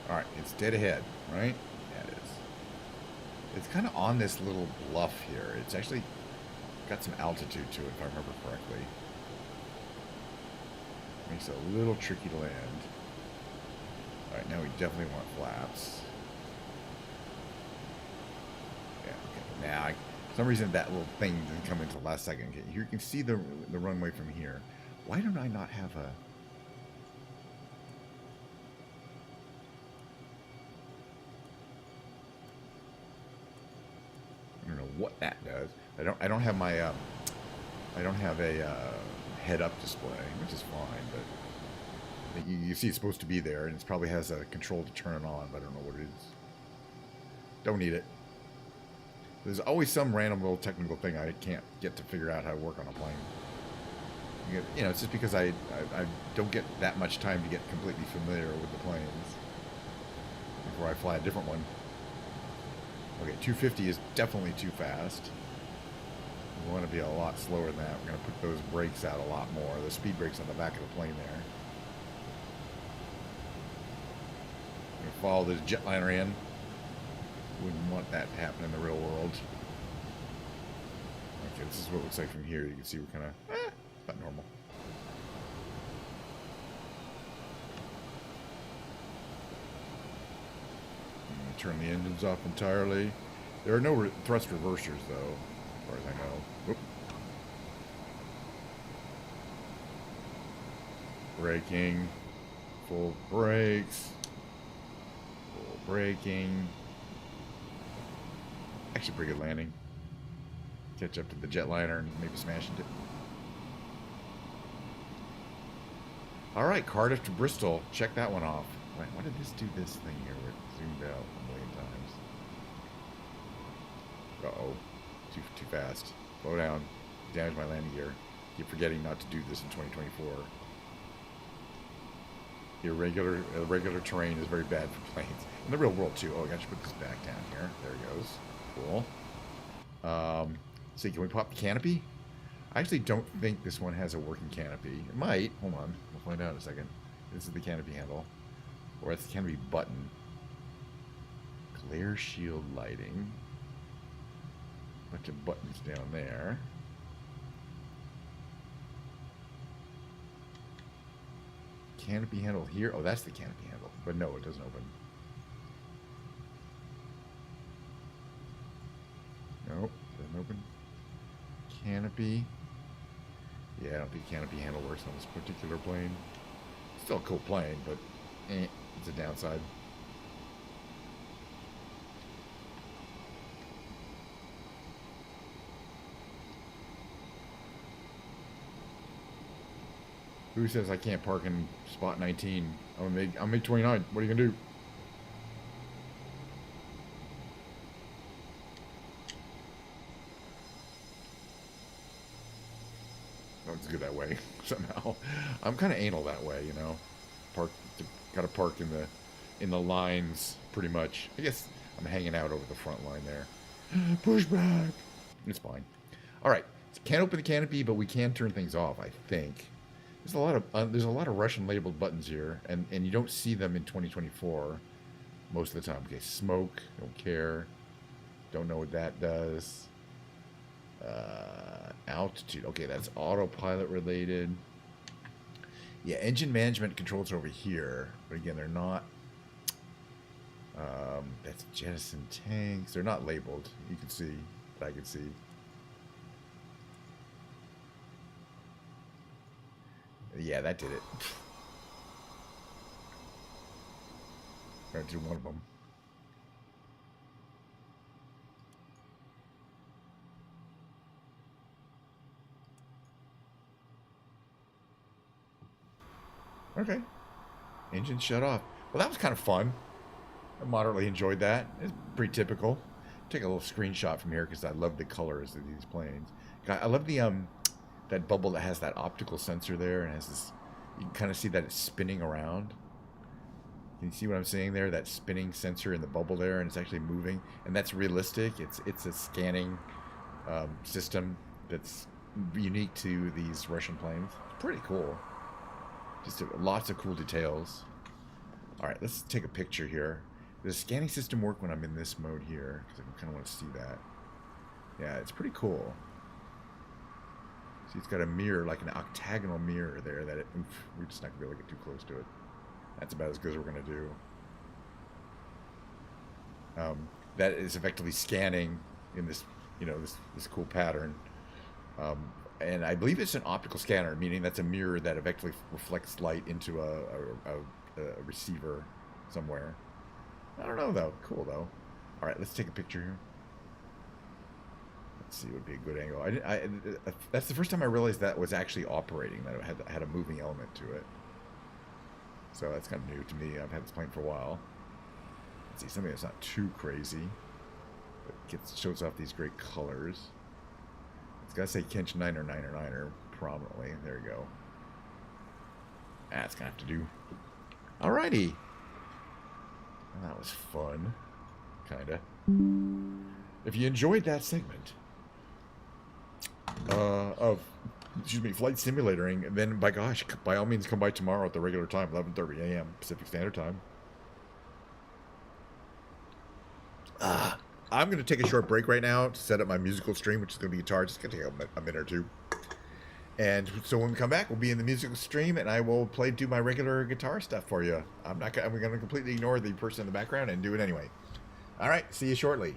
Alright, it's dead ahead, right? Yeah, it is. It's kind of on this little bluff here. It's actually got some altitude to it, if I remember correctly. Makes it a little tricky to land. Alright, now we definitely want flaps. Yeah, okay. Now, for some reason that little thing didn't come into the last second. Okay, here you can see the runway from here. Why don't I not have a... what that does. I don't have my I don't have a head-up display, which is fine, but you see it's supposed to be there, and it probably has a control to turn it on, but I don't know what it is. Don't need it. There's always some random little technical thing I can't get to figure out how to work on a plane. You know, it's just because I don't get that much time to get completely familiar with the planes before I fly a different one. Okay, 250 is definitely too fast. We want to be a lot slower than that. We're going to put those brakes out a lot more. The speed brakes on the back of the plane there. We're going to follow this jetliner in. Wouldn't want that to happen in the real world. Okay, this is what it looks like from here. You can see we're kind of, about normal. Turn the engines off entirely. There are no thrust reversers, though, as far as I know. Whoop. Braking. Full brakes. Full braking. Actually, pretty good landing. Catch up to the jetliner and maybe smash into it. Alright, Cardiff to Bristol. Check that one off. Wait, why did this do this thing here where it zoomed out a million times? Uh-oh. Too fast. Slow down. Damage my landing gear. Keep forgetting not to do this in 2024. Irregular terrain is very bad for planes. In the real world, too. Oh, I gotta put this back down here. There it goes. Cool. See, can we pop the canopy? I actually don't think this one has a working canopy. It might. Hold on. We'll find out in a second. This is the canopy handle. Or it's the canopy button. Glare shield lighting. Bunch of buttons down there. Canopy handle here. Oh, that's the canopy handle. But no, it doesn't open. Nope, doesn't open. Canopy. Yeah, I don't think canopy handle works on this particular plane. Still a cool plane, but it's a downside. Who says I can't park in spot 19? I'm make 29. What are you gonna do? Oh, it's good that way somehow. I'm kind of anal that way, you know. Gotta park in the lines pretty much. I guess I'm hanging out over the front line there. Push back. It's fine. All right. Can't open the canopy, but we can turn things off. I think. There's a lot of Russian labeled buttons here, and you don't see them in 2024 most of the time. Okay, smoke, don't care, don't know what that does. Altitude, okay, that's autopilot related. Yeah, engine management controls are over here, but again, they're not. That's jettison tanks. They're not labeled. You can see, but I can see. Yeah, that did it. Got to do one of them. Okay. Engine shut off. Well, that was kind of fun. I moderately enjoyed that. It's pretty typical. Take a little screenshot from here because I love the colors of these planes. I love the that bubble that has that optical sensor there and has this. You can kind of see that it's spinning around. Can you see what I'm saying there? That spinning sensor in the bubble there, and it's actually moving, and that's realistic. It's a scanning system that's unique to these Russian planes. It's pretty cool. Just lots of cool details. All right, let's take a picture here. Does the scanning system work when I'm in this mode here? Because I kind of want to see that. Yeah, it's pretty cool. See, it's got a mirror, like an octagonal mirror there. That we're just not gonna be able to get too close to it. That's about as good as we're gonna do. That is effectively scanning in this, you know, this cool pattern. And I believe it's an optical scanner, meaning that's a mirror that effectively reflects light into a receiver somewhere. I don't know, though. Cool, though. All right, let's take a picture here. Let's see, would be a good angle. That's the first time I realized that was actually operating, that it had a moving element to it. So that's kind of new to me. I've had this plane for a while. Let's see, something that's not too crazy, but shows off these great colors. It's got to say Kench 9er 9er 9er prominently. There you go. That's gonna have to do. Alrighty. Well, that was fun, kinda. If you enjoyed that segment of, excuse me, flight simulating, then by gosh, by all means, come by tomorrow at the regular time, 11:30 a.m. Pacific Standard Time. I'm going to take a short break right now to set up my musical stream, which is going to be guitar. Just going to take a minute or two. And so when we come back, we'll be in the musical stream, and I will do my regular guitar stuff for you. I'm going to completely ignore the person in the background and do it anyway. All right, see you shortly.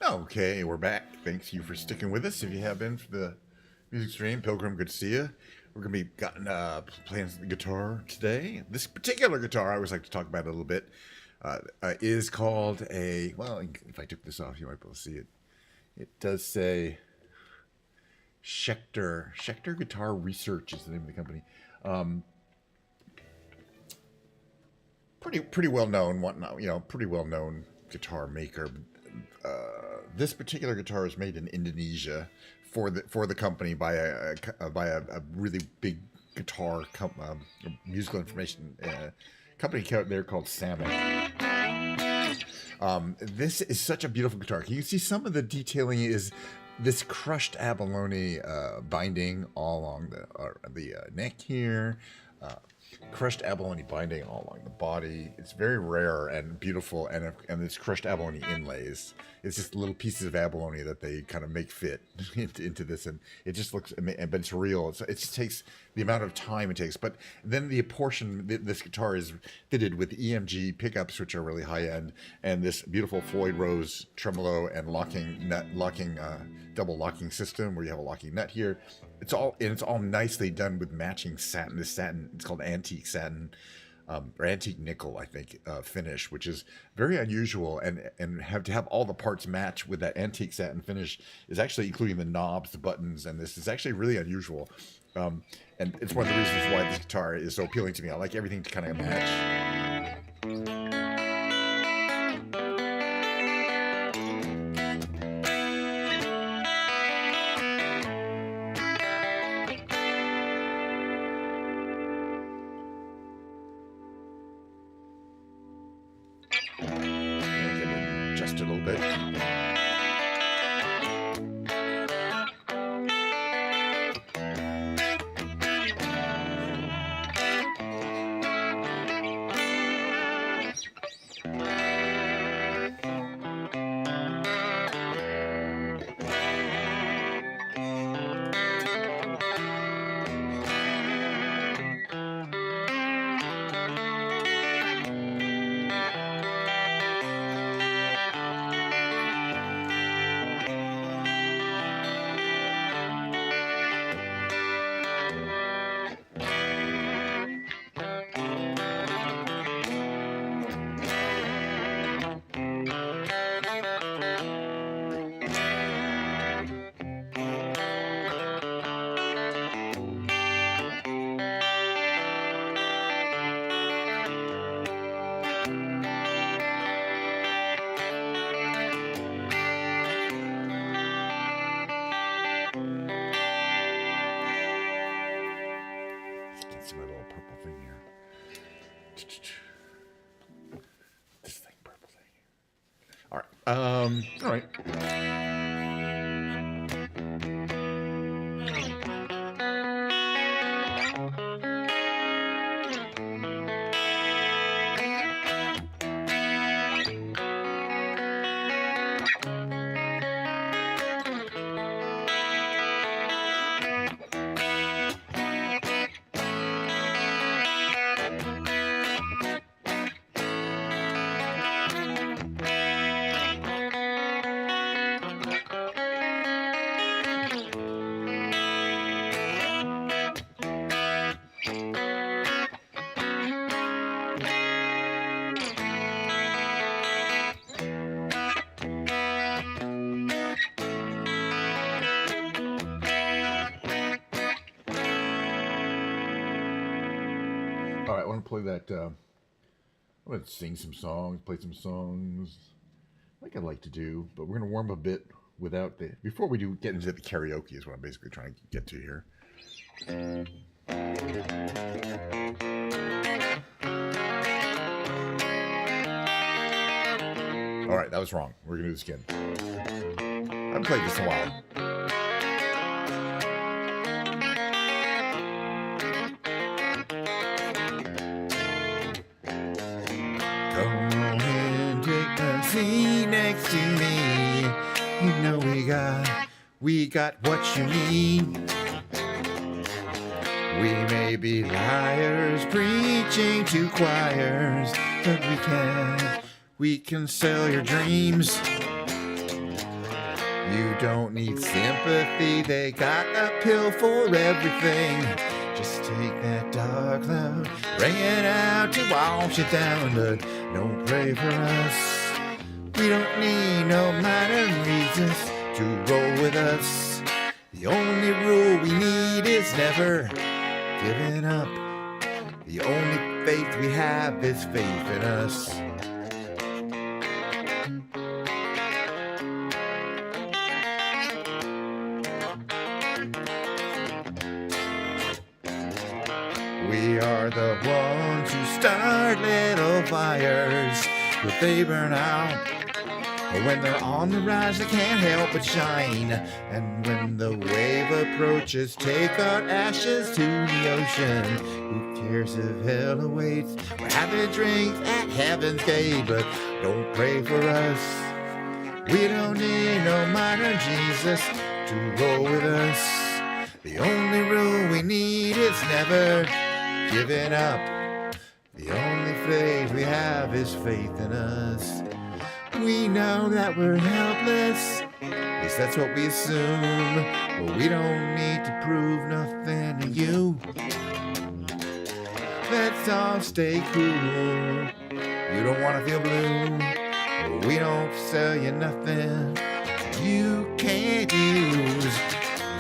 Okay, we're back. Thanks you for sticking with us. If you have been for the music stream, Pilgrim, good to see you. We're going to be playing the guitar today. This particular guitar, I always like to talk about it a little bit, is called a, well, if I took this off, you might be able to see it. It does say Schecter. Schecter Guitar Research is the name of the company. Pretty well known, pretty well known guitar maker. This particular guitar is made in Indonesia for the company by a really big guitar musical information company there called Samick. This is such a beautiful guitar. You can see some of the detailing is this crushed abalone binding all along the neck here. Crushed abalone binding all along the body. It's very rare and beautiful, and it's crushed abalone inlays. It's just little pieces of abalone that they kind of make fit into this, and it just looks, but it's real. It just takes the amount of time it takes. But then the portion, this guitar is fitted with EMG pickups, which are really high end, and this beautiful Floyd Rose tremolo and double locking system where you have a locking nut here. It's all nicely done with matching satin. This satin, it's called antique satin, or antique nickel, I think, finish, which is very unusual. And have all the parts match with that antique satin finish is actually including the knobs, the buttons, and this is actually really unusual. And it's one of the reasons why this guitar is so appealing to me. I like everything to kind of match. Just a little bit. My little purple thing here. This thing, purple thing. All right. All right. All right, I want to play that. I'm going to sing some songs, play some songs, like I like to do. But we're going to warm up a bit without the. Before we do get into the karaoke, is what I'm basically trying to get to here. All right, that was wrong. We're going to do this again. I haven't played this in a while. Next to me, you know we got what you need. We may be liars preaching to choirs, but we can sell your dreams. You don't need sympathy, they got a pill for everything. Just take that dark cloud, bring it out to wash it down, but don't pray for us. We don't need no minor reasons to roll with us. The only rule we need is never giving up. The only faith we have is faith in us. are the ones who start little fires, but they burn out. But when they're on the rise, they can't help but shine. And when the wave approaches, take our ashes to the ocean. Who cares if hell awaits? We're having drinks at heaven's gate, but don't pray for us. We don't need no minor Jesus to roll with us. The only rule we need is never giving up. The only faith we have is faith in us. We know that we're helpless, at least that's what we assume, but we don't need to prove nothing to you. Let's all stay cool. You don't want to feel blue, but we don't sell you nothing you can't use.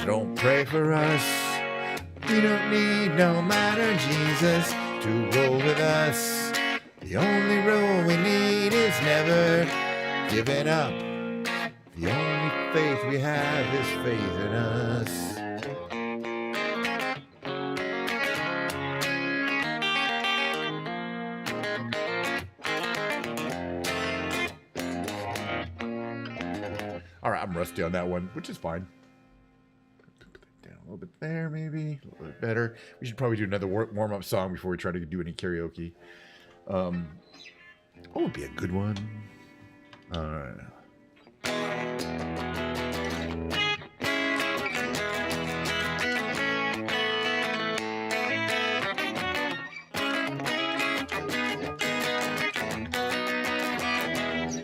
Don't pray for us. We don't need no minor Jesus to roll with us. The only rule we need is never giving up. The only faith we have is faith in us. All right, I'm rusty on that one, which is fine. Down a little bit there, maybe a little bit better. We should probably do another warm-up song before we try to do any karaoke. What would be a good one? All right.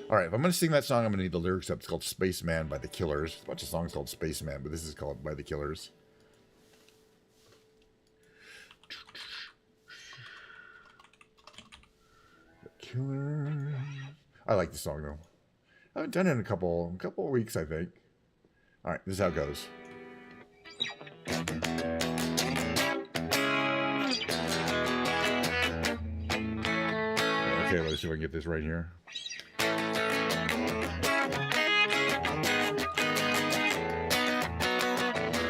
All right, if I'm going to sing that song, I'm going to need the lyrics up. It's called Spaceman by the Killers. There's a bunch of songs called Spaceman, but this is called by the Killers. The Killers. I like the song, though. I haven't done it in a couple of weeks, I think. All right, this is how it goes. Okay, let's see if I can get this right here.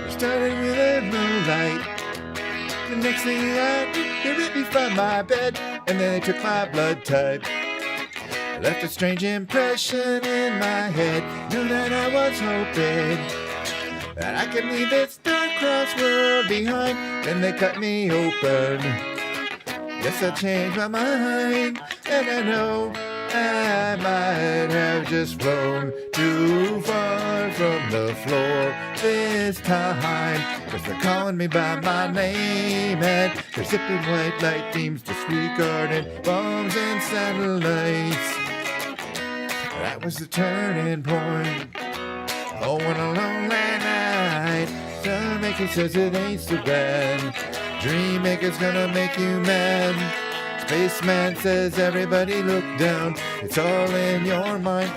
Started with a blue light. The next thing I knew, they ripped me from my bed, and then they took my blood type. Left a strange impression in my head. Knew that I was hoping that I could leave this star-crossed world behind. Then they cut me open. Guess I changed my mind, and I know I might have just flown too far from the floor this time. 'Cause they're calling me by my name, and they're zipping white light beams, disregarding bombs and satellites. That was the turning point. Oh, on a lonely night, Sunmaker says it ain't so bad. Dreammaker's gonna make you mad. Spaceman says everybody look down. It's all in your mind.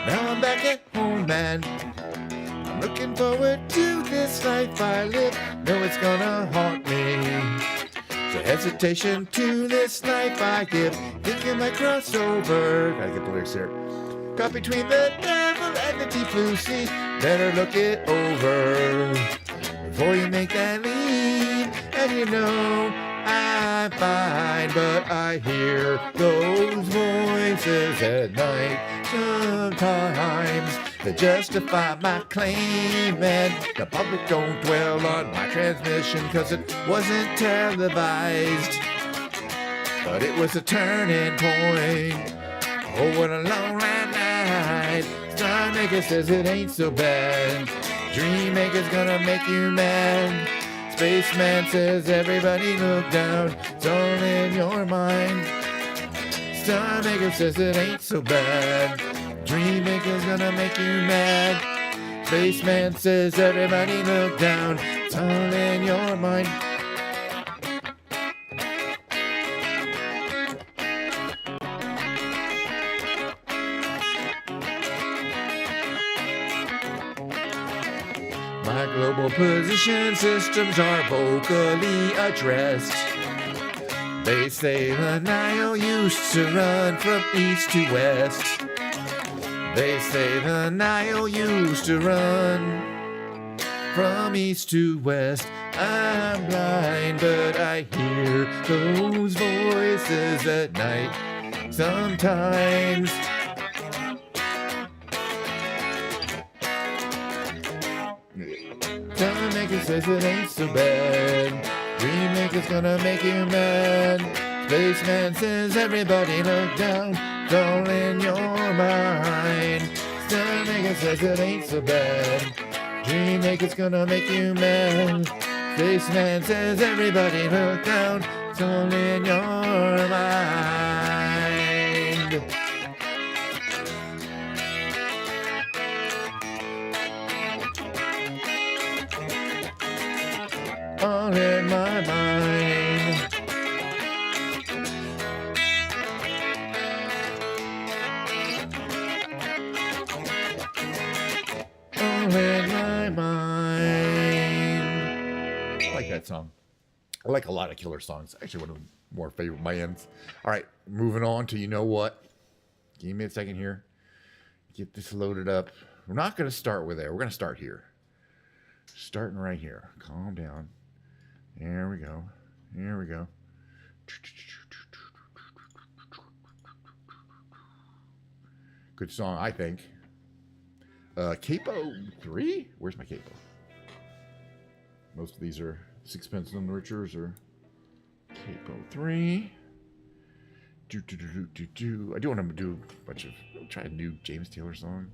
Now I'm back at home, man. I'm looking forward to this life I live. Know it's gonna haunt me. So hesitation to this life I give. Thinking my crossover. Gotta get the lyrics here. Caught between the devil and the deep blue sea. Better look it over before you make that leap. And you know I'm fine, but I hear those voices at night sometimes that justify my claim, and the public don't dwell on my transmission 'cause it wasn't televised, but it was a turning point. Oh, what a lonely night. Starmaker says it ain't so bad. Dreammaker's gonna make you mad. Spaceman says everybody look down. It's all in your mind. Starmaker says it ain't so bad. Dreammaker's gonna make you mad. Spaceman says everybody look down. It's all in your mind. My global position systems are vocally addressed. They say the Nile used to run from east to west. They say the Nile used to run from east to west. I'm blind, but I hear those voices at night. Sometimes Dreammaker says it ain't so bad. Dreammaker's gonna make you mad. Spaceman says everybody look down. It's all in your mind. Dreammaker says it ain't so bad. Dreammaker's gonna make you mad. Spaceman says everybody look down. It's all in your mind. All in my mind. All in my mind. I like that song. I like a lot of Killer songs. Actually, one of the more favorite bands. All right, moving on to You Know What. Give me a second here. Get this loaded up. We're not going to start with there. We're going to start here. Starting right here. Calm down. There we go. Here we go. Good song, I think. Capo 3? Where's my capo? Most of these are Sixpence None the Richer's or Capo 3. I do want to do a bunch of... try a new James Taylor song.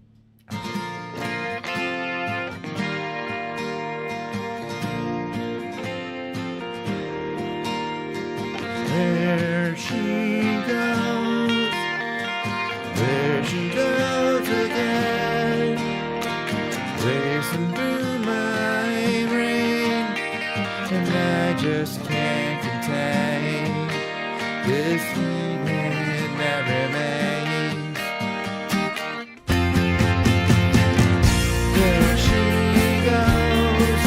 There she goes. There she goes again. Racing through my brain. And I just can't contain this feeling that remains. There she goes.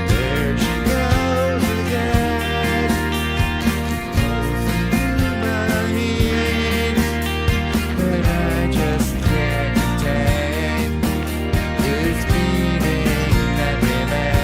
There she goes again. Through my veins. But I just can't contain this feeling that remains.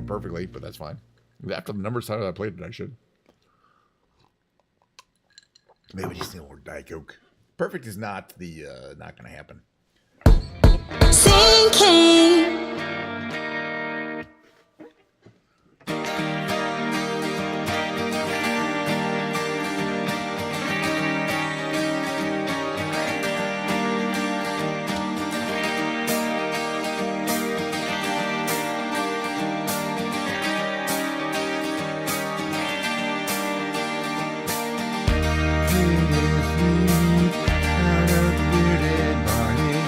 Perfectly, but that's fine. After the numbers how I played it, I should. Maybe we just need more Diet Coke. Perfect is not the not gonna happen. Sinking. Out of the bearded morning,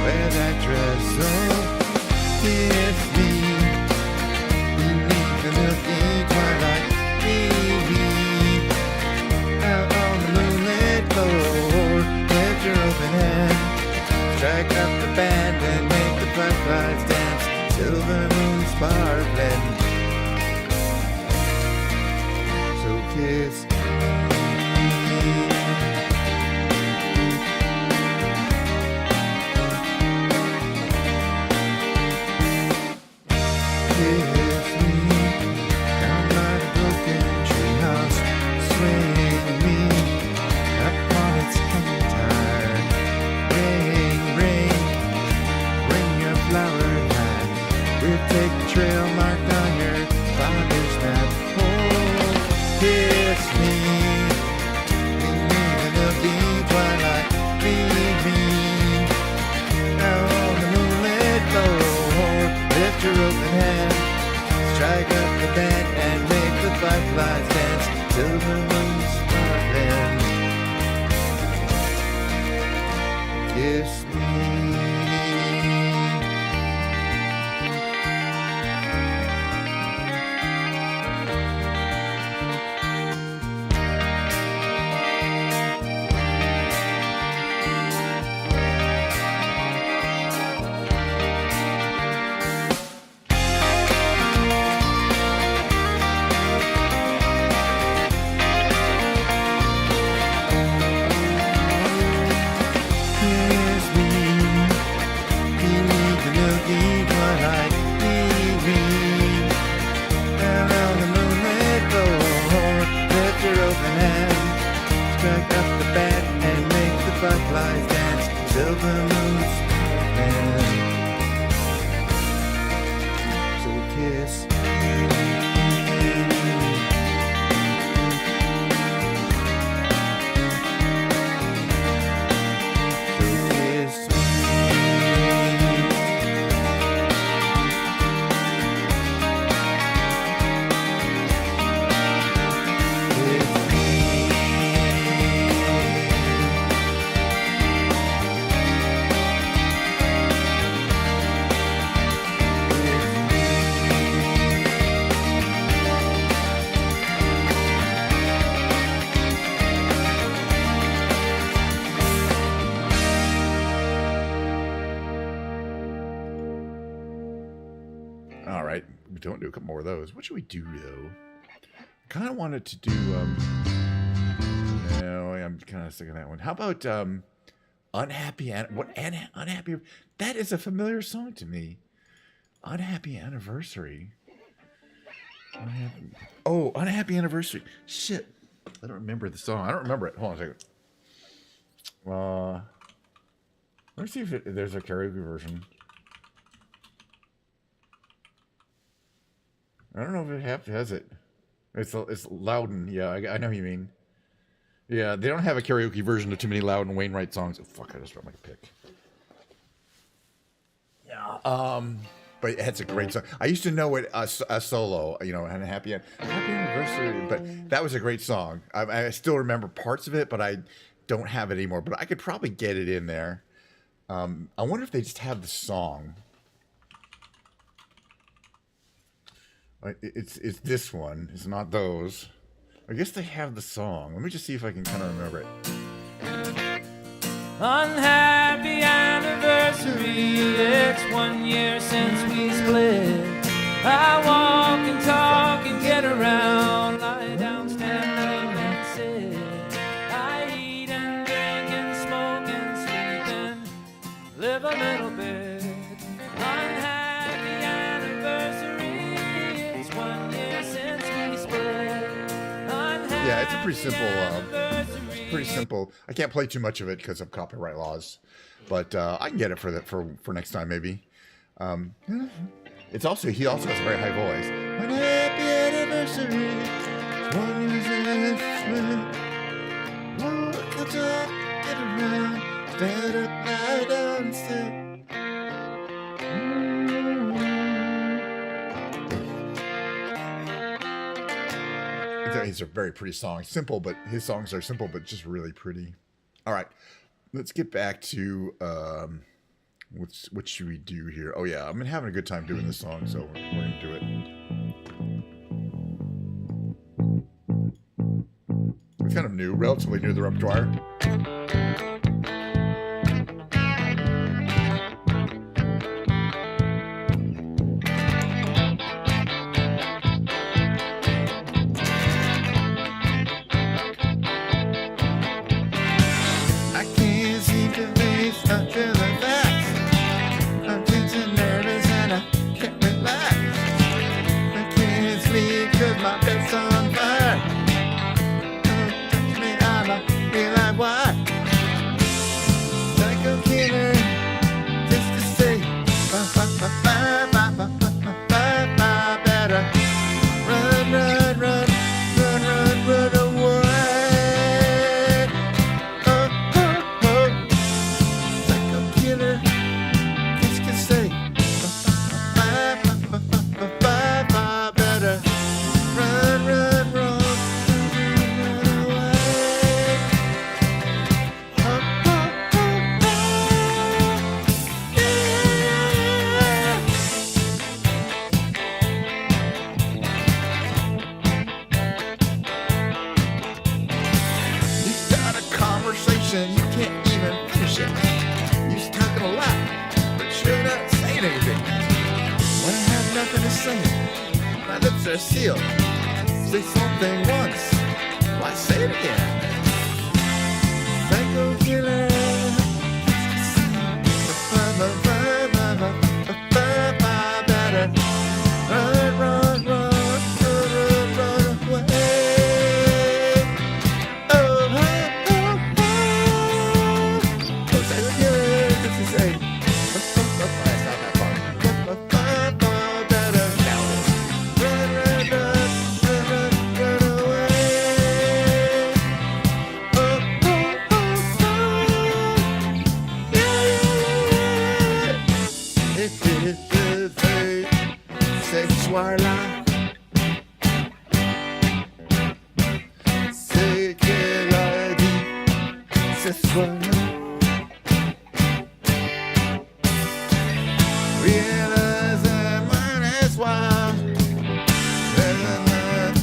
wear that dress so kiss me beneath the milky twilight, baby. Out on the moonlit floor, lift your open hand, strike up the band and make the fireflies dance, silver moon sparkling. So kiss me. Kiss me down by the broken treehouse, swing me up on its guitar. Ring, ring, bring your flower hat. We'll take the trail marked on your father's map. Oh, kiss me beneath the milky twilight, leave me out on the moonlit floor. Lift your open hand, strike up the band and make the fireflies dance till the moon's sparkling. Kiss me. Kiss me beneath the milky twilight, baby. Down on the moonlit floor, lift your open hand, strike up the band and make the fireflies dance till the moon's sparkling. So kiss me. All right, we don't do a couple more of those. What should we do though? Kind of wanted to do. No, I'm kind of sick of that one. How about unhappy? Unhappy? That is a familiar song to me. Unhappy anniversary. Unhappy anniversary. Shit, I don't remember the song. I don't remember it. Hold on a second. Let's see if there's a karaoke version. I don't know if it has it. It's Loudon. Yeah, I know what you mean. Yeah, they don't have a karaoke version of too many Loudon Wainwright songs. Oh, fuck, I just dropped my pick. Yeah. But it's a great song. I used to know it a solo, and a happy anniversary. But that was a great song. I still remember parts of it, but I don't have it anymore. But I could probably get it in there. I wonder if they just have the song. It's this one. It's not those. I guess they have the song. Let me just see if I can kind of remember it. Unhappy anniversary, it's 1 year since we split. I walk and talk and get around, lie down, stand up and sit. I eat and drink and smoke and sleep and live a little bit. Unhappy anniversary, it's 1 year since we split. Yeah, it's a pretty simple. Pretty simple. I can't play too much of it because of copyright laws, but I can get it for next time maybe. He also has a very high voice. Happy anniversary, 1 year since we walk the talk, get around, stand up, lie down, sit. It's a very pretty song. Simple, but his songs are simple, but just really pretty. All right, let's get back to What should we do here? Oh yeah, I've been having a good time doing this song, so we're gonna do it. It's kind of new, relatively new to the repertoire. I can't seem to face up to the facts. I'm tense and nervous and I can't relax. I can't sleep 'cause my bed's on fire. Don't touch me, I'ma be like, why? Psycho killer, just to say, better run, run, run, run, run, run away. Oh, oh, oh. Psycho killer, just to say, better run, run, run, run away. Oh, oh, oh, oh. Yeah. You start a conversation, you can't even finish it. You're talking a lot, but you're not saying anything. When I have nothing to say, my lips are sealed. Say something once, why say it again? Psycho killer. Better run, run, run, run, run away. Oh, oh, oh, oh. Psycho killer, just to say. That's not that far. Better run, run, run, run, run away. Oh, oh, oh, oh. Yeah, yeah, yeah. It is sexuala. C'est qu'elle a dit ce soir-là. Realize that mine is wild. There's another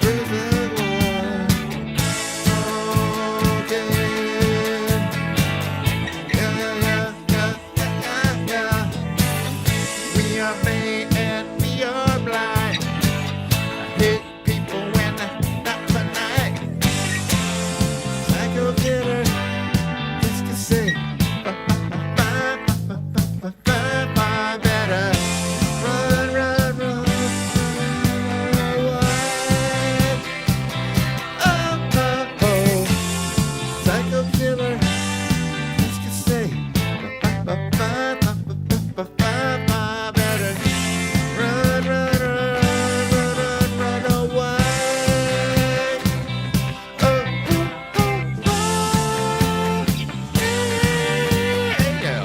reservoir. Okay. Yeah, yeah, yeah, yeah, yeah, yeah. We are made and we are blind. I hate people when they're not tonight. Psycho killer, just to say, better run, run, run, run away. Oh, oh, oh. Psycho killer, just to say, better run, run, run, run, run away. Oh, oh, oh, oh. Yeah.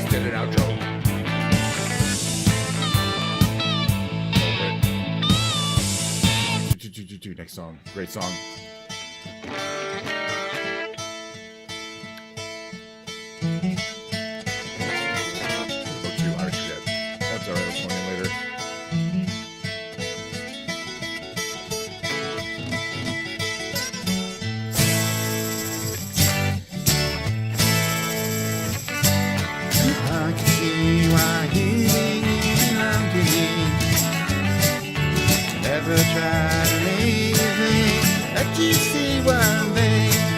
Spit it out, Joe. Next song. Great song. Go to Irish Jet. That's alright, I'll explain later. I can see why he belonged to me. Never try to leave me. Let you see one thing.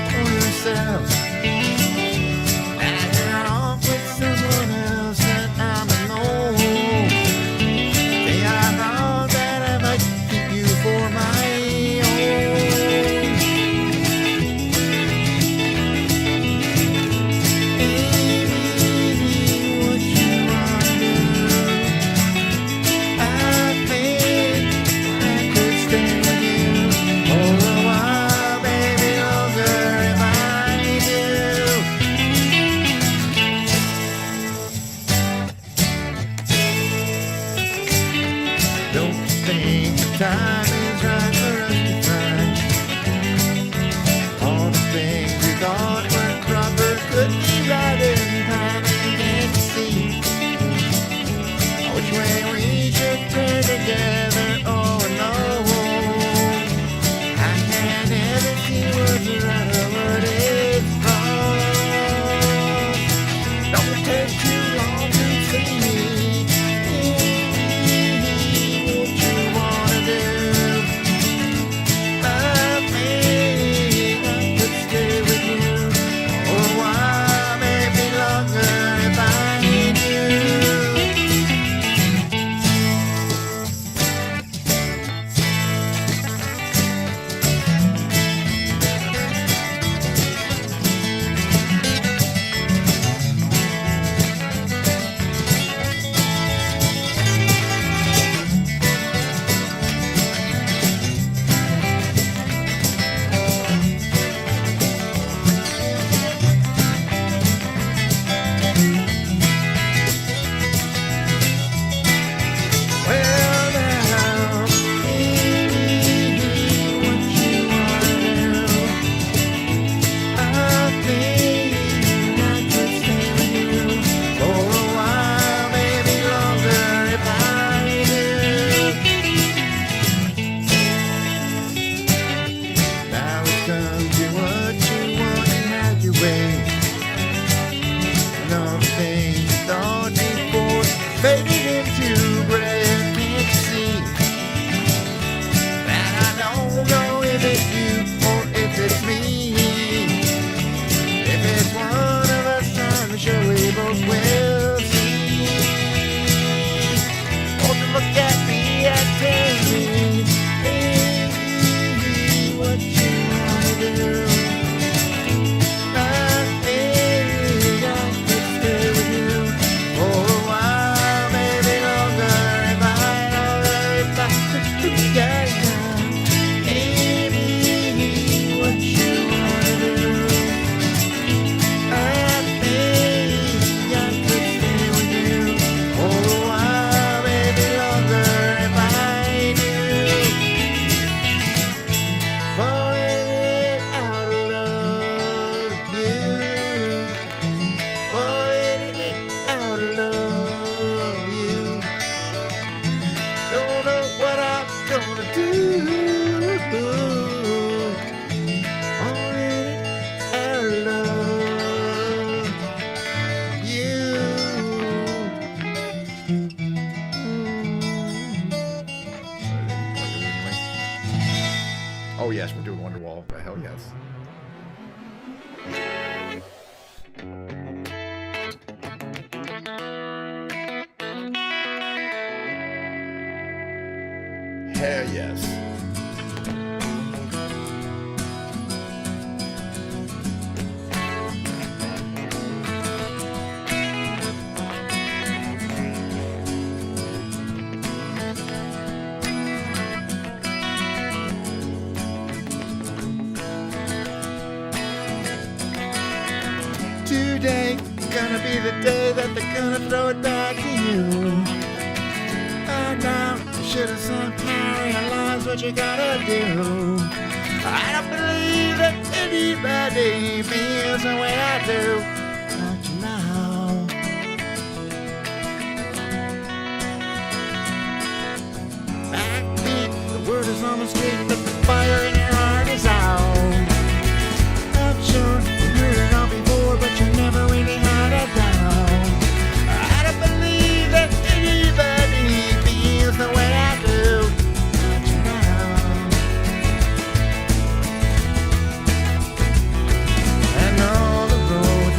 things, and all the things I thought before faded into gray. I can't see that. I don't know if it's you or if it's me. If it's one of us, I'm sure we both will see. Won't you look at me and tell me, hey, what you wanna do? I think I could stay with you for a while, maybe longer if I could get down. Maybe what you wanna do? I think I could stay with you for a while, maybe longer if I do. Falling out of love, you. Falling out of love, you. Don't know what I'm gonna do. Falling out of love, you. Oh yes, we're doing Wonderwall. Hell yes. Hell yes. Today gonna be the day that they're gonna throw it back to you. I know you should have somehow realized what you gotta do. I don't believe that anybody feels the way I do. Don't you know? Backbeat, the word is on the street that the fire in your heart is out. I'm sure you heard it all before, but you never really had it down. I don't believe that anybody feels the way I do. Don't you know? And all the roads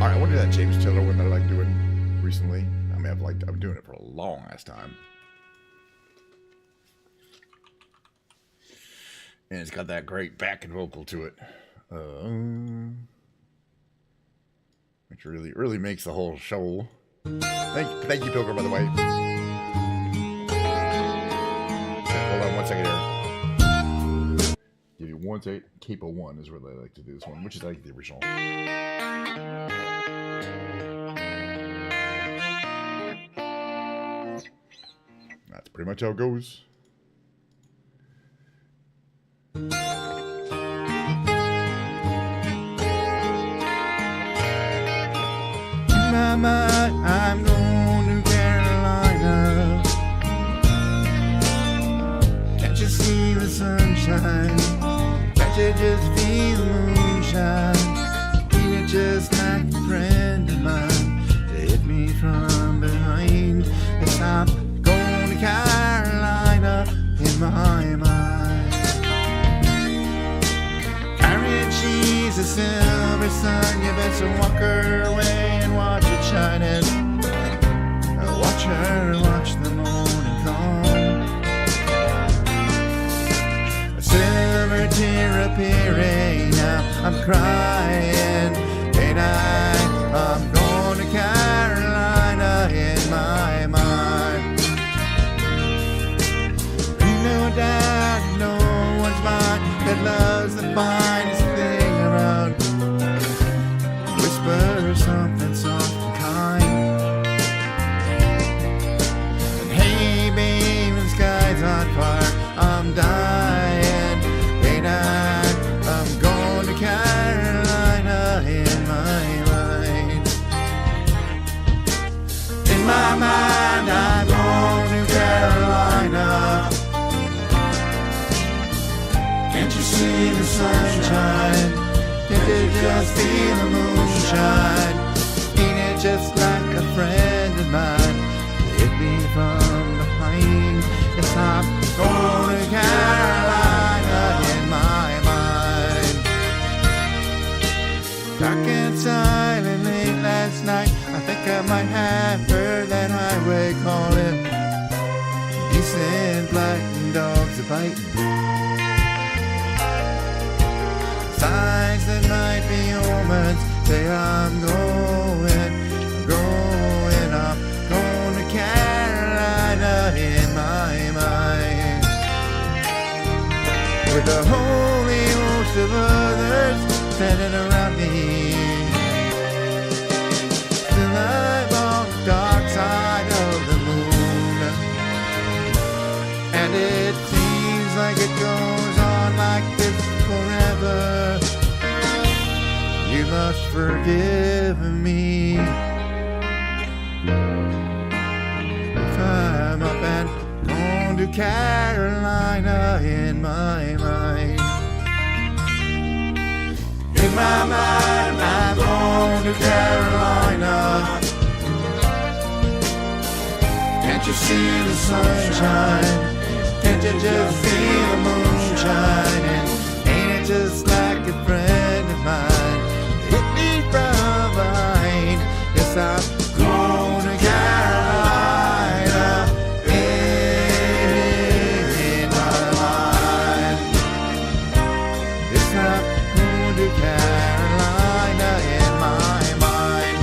All right, I wonder that James Taylor one that I like doing recently. I mean, I've been doing it for a long ass time. And it's got that great backing vocal to it. Which really makes the whole show. Thank you, Pilgrim, by the way. Hold on 1 second here. Give you 1 second. Capo 1 is where they like to do this one, which is like the original. That's pretty much how it goes. I'm going to Carolina. Can't you see the sunshine? Can't you just feel the moonshine? Feel it just like a friend of mine to hit me from behind. Yes, I'm going to Carolina in my mind. Carrying she's a silver sun. You better walk her away and watch it shining. Watch her and watch the morning come. A silver tear appearing. Now I'm crying. And I'm going to Carolina in my mind. No doubt, no one's mine that loves the finest thing around. Whisper something soft and kind. And hey, babe, the sky's on fire. I'm dying. And I'm going to Carolina in my mind. In my mind, I'm going to Carolina. Can't you see the sunshine? Can't you just feel the moonshine? Ain't it just like a friend of mine? Hit me from behind. Yes, I'm going to Carolina in my mind. Dark and silent late last night. I think I might have heard that highway calling. Decent blighting dogs are biting. Signs that might be omens say I'm going to Carolina in my mind. With the holy host of others standing around me. Still I'm on the dark side of the moon. And it seems like it goes on like this forever. You must forgive me if I'm up and gone to Carolina in my mind. In my mind, I'm going to Carolina. Can't you see the sunshine? Can't you just feel the moonshine? And ain't it just like a friend of mine? Hit me from behind. Yes, I'm going to Carolina in my mind. Yes, I'm going to Carolina in my mind.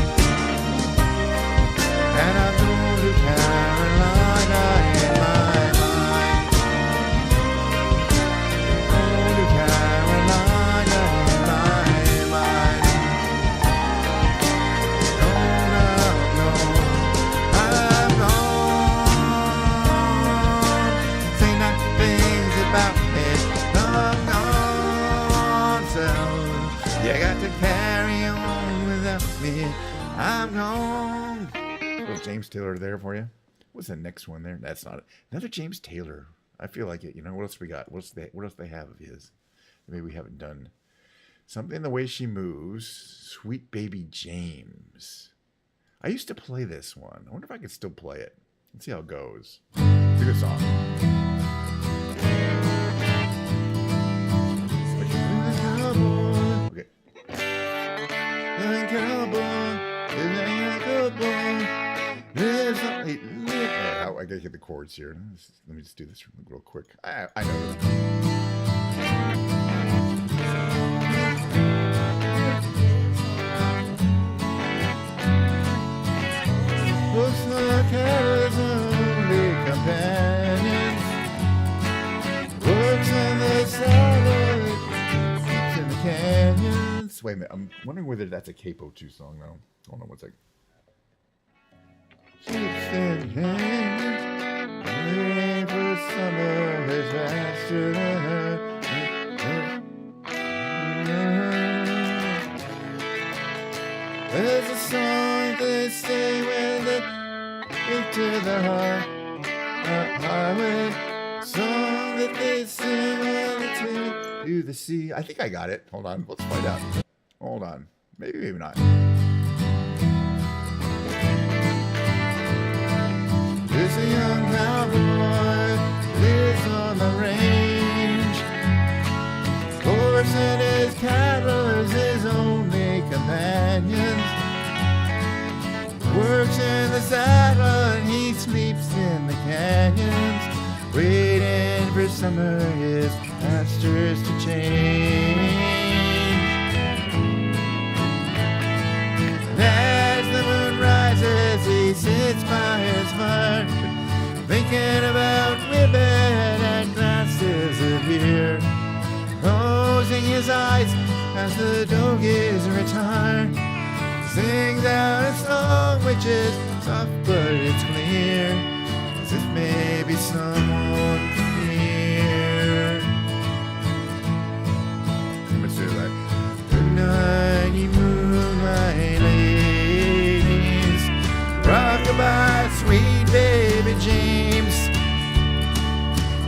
And I'm going to Carolina in my mind. Going to Carolina in my mind. No, I'm gone. Say not things about it. I'm gone. So you got to carry on without me. I'm gone. Little James Taylor there for you. What's the next one there? That's not it. Another James Taylor. I feel like it. You know, what else we got? What else they have of his? Maybe we haven't done. Something the way she moves. Sweet Baby James. I used to play this one. I wonder if I could still play it. Let's see how it goes. It's a good song. Okay. I gotta get the chords here. Let me just do this real quick. I know. Looks like Hera's only companions. Works in the salad, sleeps in the canyons. Wait a minute, I'm wondering whether that's a Capo 2 song though. Hold on one second. Sleeps in the canyons, waiting for summer is faster than her. There's a song they sing when they get to the highway. Song that they sing when they take to the sea. I think I got it. Hold on. Let's find out. Hold on. Maybe not. There's a young cowboy lives on the range. Horse and his cattle is his only companions. Works in the saddle and he sleeps in the canyons, waiting for summer his pastures to change. And as the moon rises, he sits by his fire, thinking about women and glasses of beer, closing his eyes as the doggies retire. Sings out a song which is soft but it's clear, as if maybe someone can hear. Let's do that. Good night, ye moonlight ladies, rockabye, sweet baby James.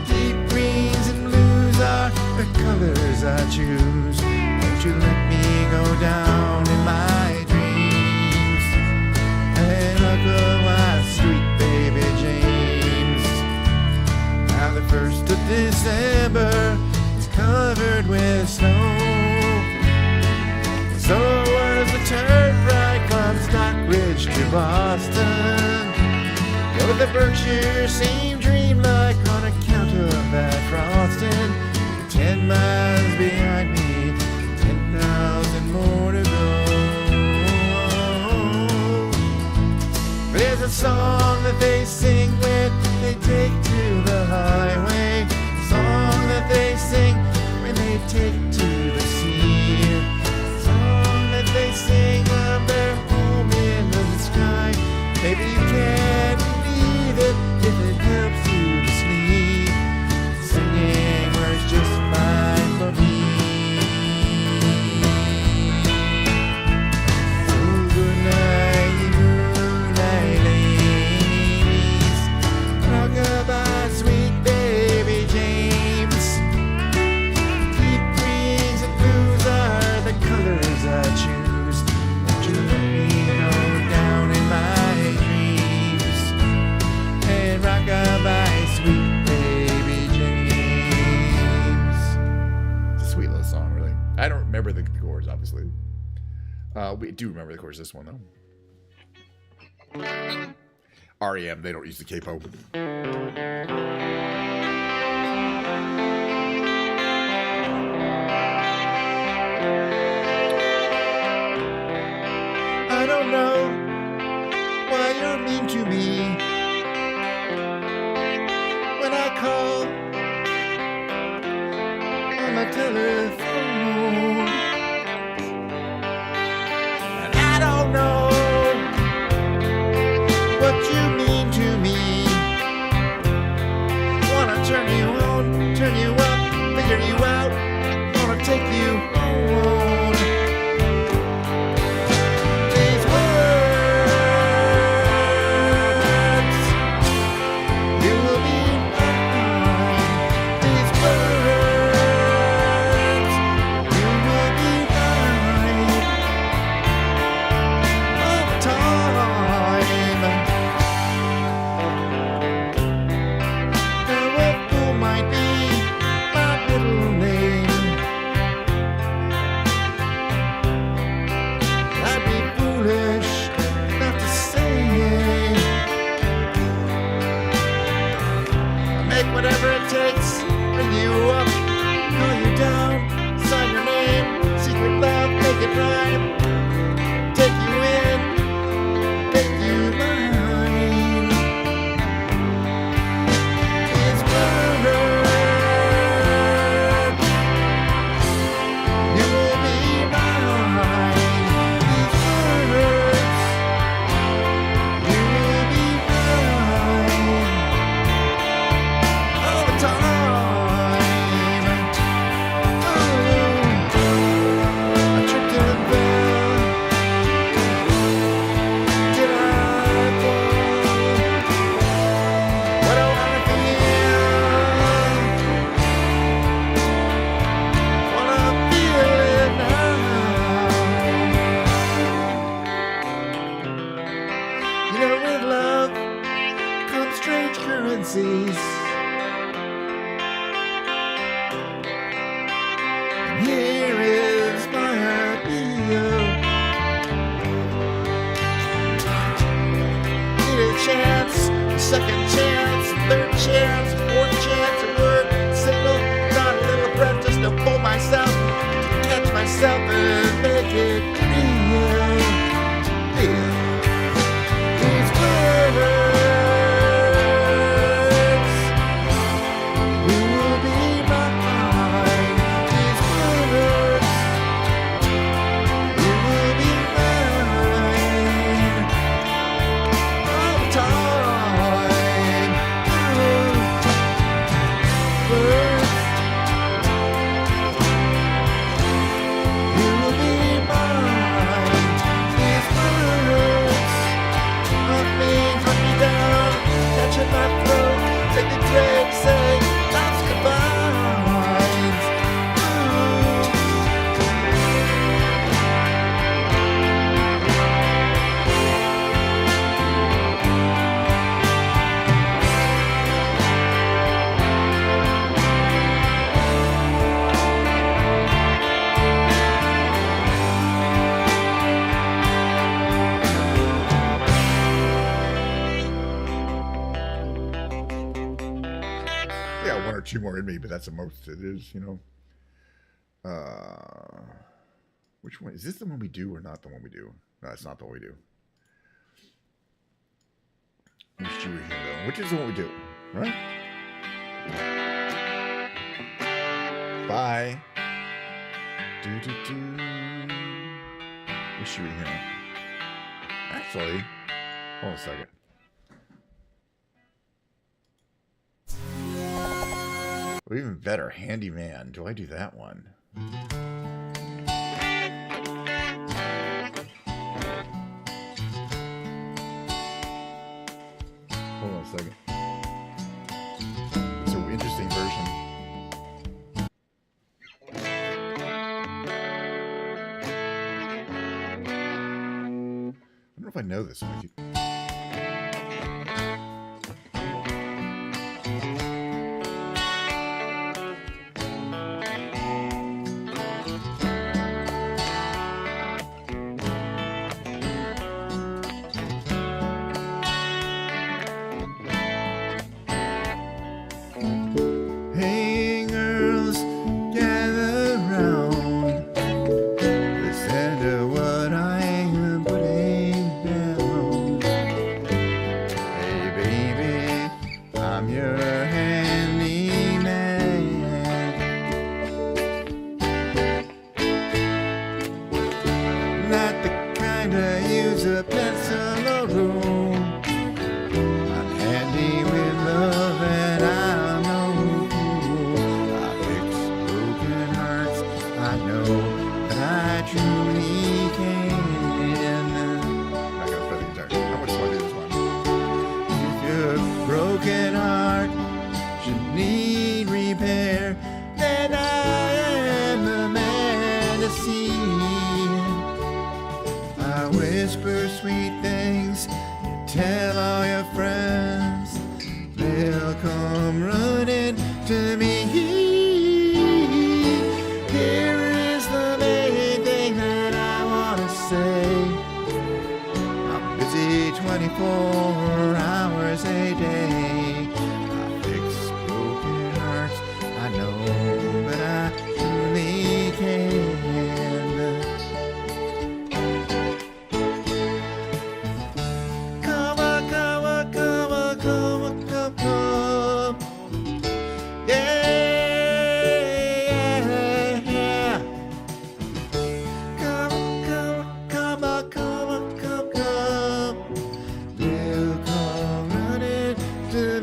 Deep greens and blues are the colors I choose. Won't you let me go down in my dreams? And rockabye, sweet baby James. Now the 1st of December is covered with snow. So was the turnpike from Stockbridge to Boston. Though the Berkshires seem dreamlike on account of that frosting. 10 miles behind me, 10,000 more to go. There's a song that they sing when they take to the highway. Song that they sing when they take to the sea. Song that they sing of their home in the sky. Maybe you can't believe it if it helps you to sleep. Singing works just fine for me. So good night, you moonlight ladies, rockabye, sweet baby James. Deep greens and blues are the colors I choose. Won't you let me go down in my dreams? And rockabye, sweet baby James. It's a sweet little song, really. I don't remember the chords, obviously. We do remember the chords. This one, though. REM, they don't use the capo. I don't know why you're mean to me when I call on the telephone. And I don't know what you mean to me. Wanna turn you on, turn you up, figure you out, wanna take you home. These words, you will be mine. frequencies. And here is my appeal. Get a chance, a second chance, a third chance, a fourth chance at work. Single, got a little breath just to pull myself, catch myself and make it real. Yeah. These words will be mine. These words will be mine all the time. Words will be mine. These words hunt me down, catching my throat, take a drink, say life's goodbyes. Yeah, one or two more in me, but that's the most it is, you know. Which one is this? The one we do or not the one we do? No, it's not the one we do. Which do we handle? Which is the one we do, right? Bye. Do. Which should we handle? Actually, hold on a second. Or even better, handyman. Do I do that one? Hold on a second. It's an interesting version. I don't know if I know this one. Hey girls, gather round. Listen to what I am putting down. Hey baby, I'm your handyman. Not the kind to use a pencil or rule. I'm handy with love and I'm no fool. I fix broken hearts, I know that I truly can. I'm not gonna play the guitar. How much do I do this one? If your broken heart should need repair, then I am the man to see. I whisper sweet things, tell all your friends, they'll come running to me. Here is the main thing that I want to say. I'm busy 24 hours a day. I fix broken hearts, I know, but I truly can. Come on, come on, come on, come on, come, come. Yeah, yeah. Come on, come on, come on, come on, come. They'll come running to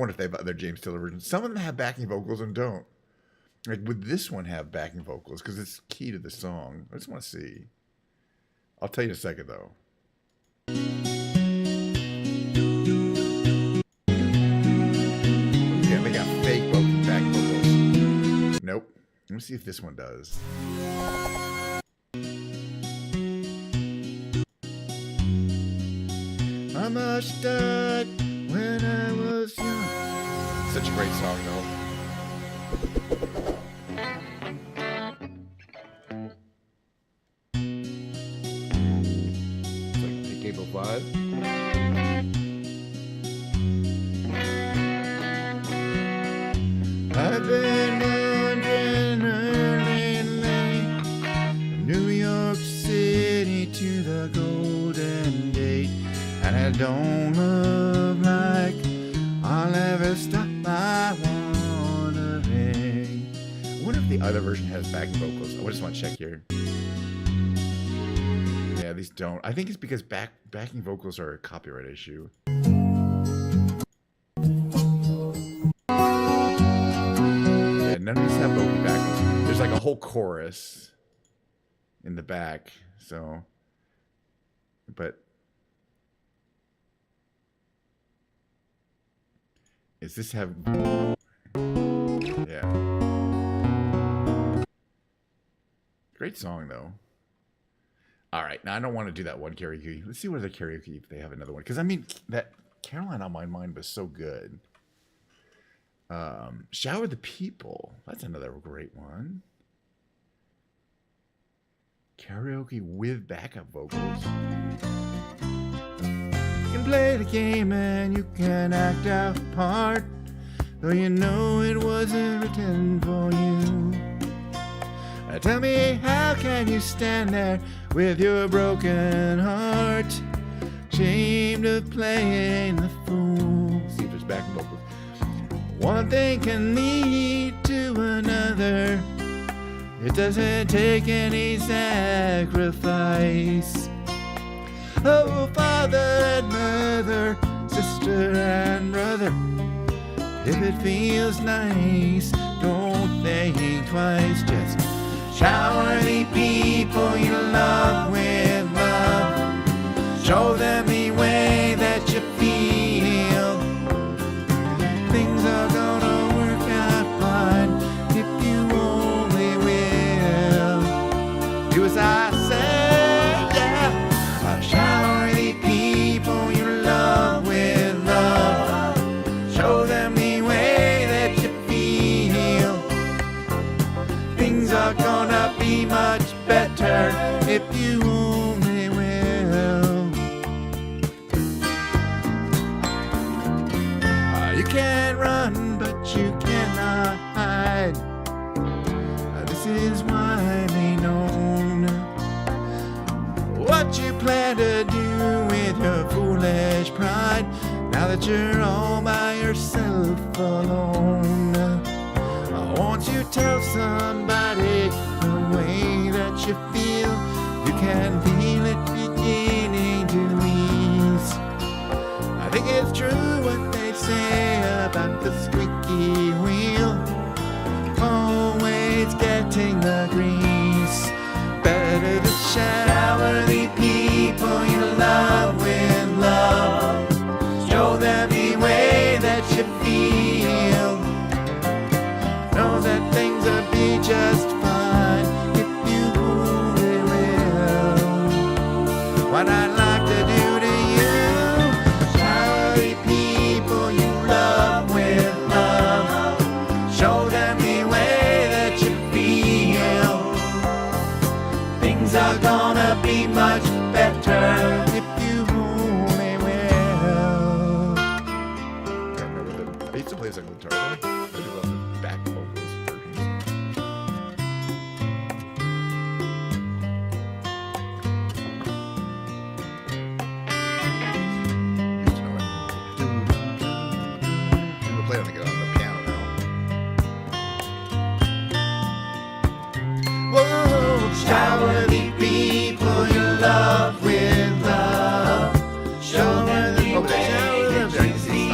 wonder if they have other James Taylor versions. Some of them have backing vocals and don't. Like, would this one have backing vocals? Because it's key to the song. I just want to see. I'll tell you in a second, though. Yeah, they got fake back vocals. Nope. Let me see if this one does. I must died when I was young. Such a great song, though. It's like the Cable 5. I've been wandering early and late, New York City to the Golden Gate, and I don't look like I'll ever stop my wandering. I wonder if the other version has backing vocals. I just want to check here. Yeah, these don't. I think it's because backing vocals are a copyright issue. Yeah, none of these have vocal backing. There's like a whole chorus in the back, so. But does this have? Yeah. Great song though. All right, now I don't want to do that one karaoke. Let's see what other karaoke if they have another one. Because I mean, that Caroline on My Mind was so good. Shower the People. That's another great one. Karaoke with backup vocals. You can play the game and you can act out part, though you know it wasn't written for you. Tell me, how can you stand there with your broken heart, ashamed of playing the fool? See if there's backing vocals. One thing can lead to another. It doesn't take any sacrifice. Oh, father and mother, sister and brother, if it feels nice, don't think twice. Just shower the people you love with love. Show them the way that you feel. Things are gonna work out fine if you only will. Do as I say, yeah. Shower the people you love with love. Show them the way that you feel. Things are gonna be much better if you only will. You can't run, but you cannot hide. This is widely known. What you plan to do with your foolish pride, now that you're all by yourself alone? Won't you tell somebody the way that you feel? You can feel it beginning to ease. I think it's true what they say about the squeaky wheel, always getting the grease. Better to shower the people you love with love. Show them the way that you feel. Know that things will be just fine if you only will. What I'd like to do to you, shower the people you love with love. Show them the way that you feel. Things are gonna be much better if you only will. I don't know what the, I used to play this on guitar. I really love the back vocals versions. Used to know it. I'm gonna play it on the piano now. Whoa, shower the people you love with love. Show them the way that you feel.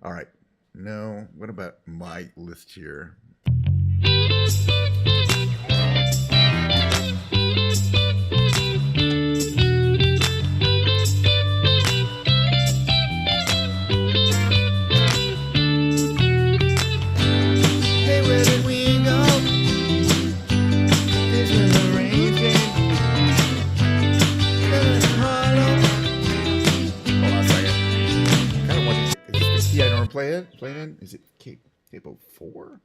All right. No. What about my list here? Hey, where did we go? This is the rain came. Hollow. Hold on a second. Kind of wondering, is this the key I don't play it? Playing in? Is it capo 4?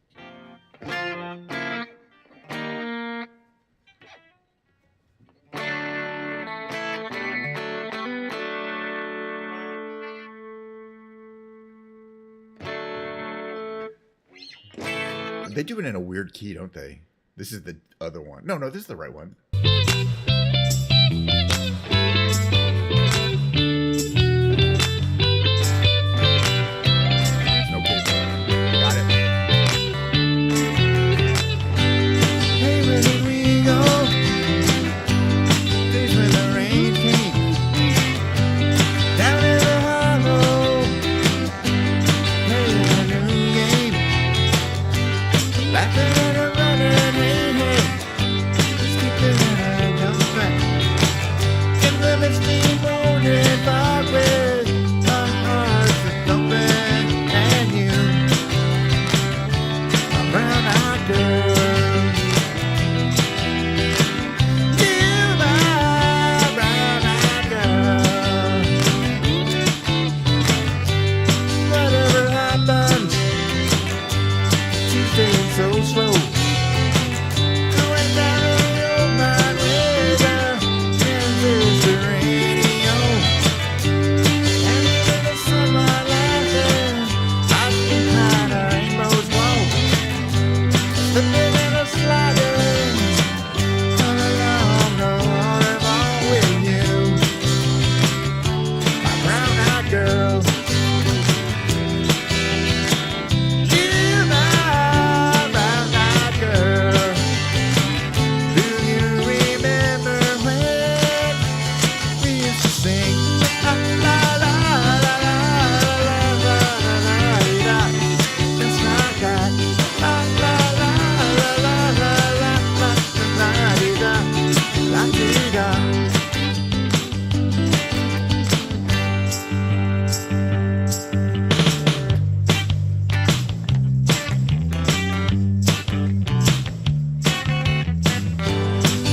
They do it in a weird key, don't they? This is the other one. No, this is the right one. No capo. Got it. Hey, where did we go? This is where the rain came. Down in the hollow. Playing a new game. Laughing and a running, hey, hey. Just keep it and come back. In the misty morning fog with our hearts are thumping and you, a brown-eyed girl. You, my brown-eyed girl. Whatever happened to staying so slow? Going down the old mine river, transistor the radio, and in the sunlight laughing, out behind a rainbow's wall, slipping and a sliding all along the waterfall with you, my brown-eyed girl. You, my brown-eyed girl. Do you remember when we used to sing la la la la la la la la la, just like that, la la la la la la la la la la la.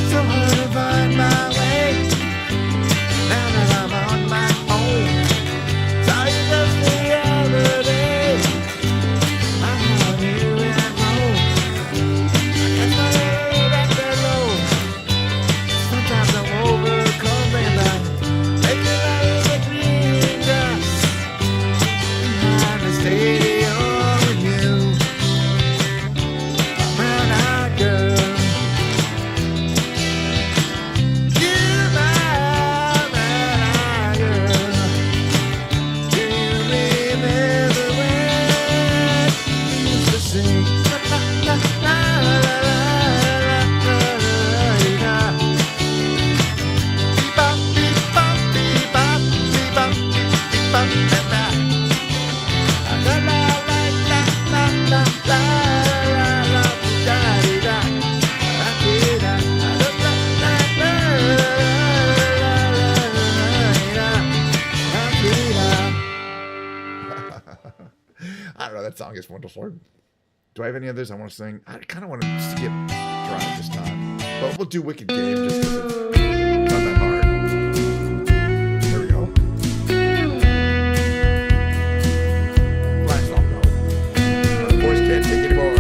So hard to find my way now that I'm on my own. Saw you just the other day. I saw you in Rome. I guess my head at the low. Sometimes I'm overcome and I make it like a green grass behind the stadium with you, my brown-eyed girl. You, my brown-eyed girl. Do you remember when we used to sing la la la la la la la la? Bebop, bebop, bebop, bebop, bebop, la la la la la la la la da di da, da di da, la la la la la da di da. I don't know. That song is wonderful. Do I have any others I want to sing? I kind of want to skip Drive this time. But we'll do Wicked Game just because it's not that hard. There we go. Flash song, though. My voice can't take it anymore.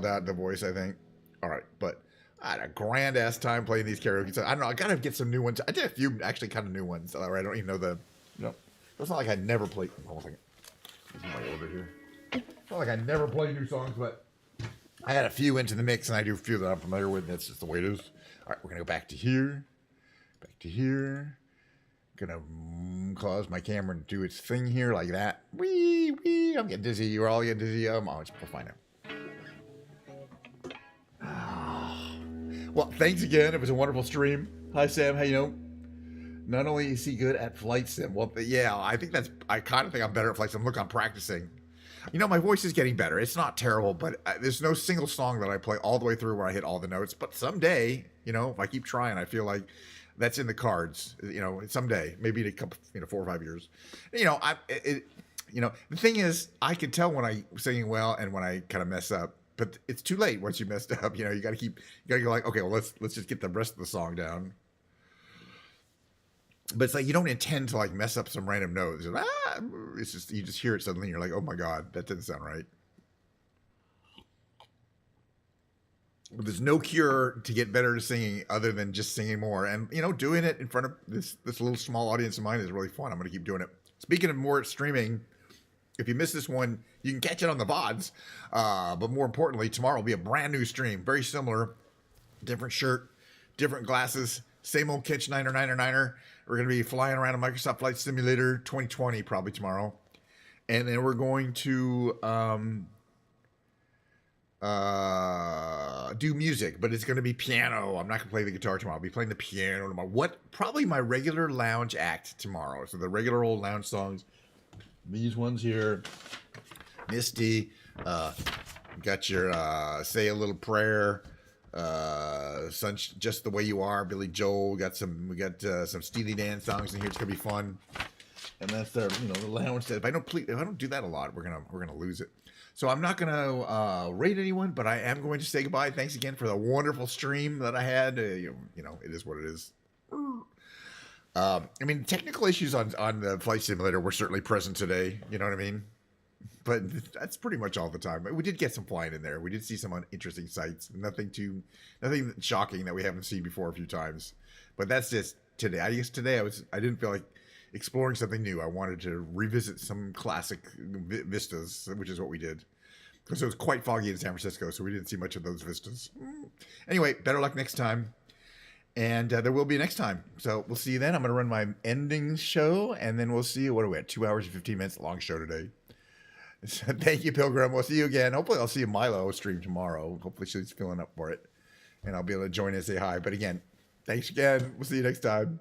dialed out the voice, I think. All right, but I had a grand ass time playing these karaoke songs. I don't know. I gotta get some new ones. I did a few actually kind of new ones. I don't even know the. It's not like I never played. Hold on a second. This is my order here. It's not like I never play new songs, but I had a few into the mix, and I do a few that I'm familiar with. And that's just the way it is. All right, we're gonna go back to here. Back to here. Gonna cause my camera to do its thing here like that. Wee wee. I'm getting dizzy. You're all getting dizzy. Oh, it's fine now. Well, thanks again. It was a wonderful stream. Hi, Sam. How you know? Not only is he good at flight sim, well, yeah, I kind of think I'm better at flight sim. Look, I'm practicing. My voice is getting better. It's not terrible, but there's no single song that I play all the way through where I hit all the notes. But someday, if I keep trying, I feel like that's in the cards. Someday, maybe in a couple, 4 or 5 years. The thing is, I can tell when I'm singing well and when I kind of mess up. But it's too late once you messed up. You got to go like, okay, well, let's just get the rest of the song down. But it's like you don't intend to like mess up some random note. It's just you just hear it suddenly. And you're like, oh my god, that didn't sound right. But there's no cure to get better at singing other than just singing more. And doing it in front of this little small audience of mine is really fun. I'm going to keep doing it. Speaking of more streaming, if you missed this one, you can catch it on the VODs. But more importantly, tomorrow will be a brand new stream, very similar, different shirt, different glasses, same old Kitch Niner. We're going to be flying around a Microsoft Flight Simulator 2020 probably tomorrow. And then we're going to do music, but it's going to be piano. I'm not going to play the guitar tomorrow. I'll be playing the piano tomorrow. Probably my regular lounge act tomorrow. So the regular old lounge songs. These ones here. Misty. Got your Say a Little Prayer. Just the Way You Are, Billy Joel. We got some Steely Dan songs in here. It's gonna be fun. And that's the lounge set. If I don't do that a lot, we're gonna lose it. So I'm not gonna rate anyone, but I am going to say goodbye. Thanks again for the wonderful stream that I had. It is what it is. Technical issues on the flight simulator were certainly present today. You know what I mean? But that's pretty much all the time. We did get some flying in there. We did see some interesting sights. Nothing shocking that we haven't seen before a few times. But that's just today. I guess today I didn't feel like exploring something new. I wanted to revisit some classic vistas, which is what we did. Because it was quite foggy in San Francisco, so we didn't see much of those vistas. Anyway, better luck next time. And there will be next time. So we'll see you then. I'm going to run my ending show, and then we'll see you. What are we at? 2 hours and 15 minutes. Long show today. So thank you, Pilgrim. We'll see you again. Hopefully I'll see Milo stream tomorrow. Hopefully she's feeling up for it. And I'll be able to join and say hi. But again, thanks again. We'll see you next time.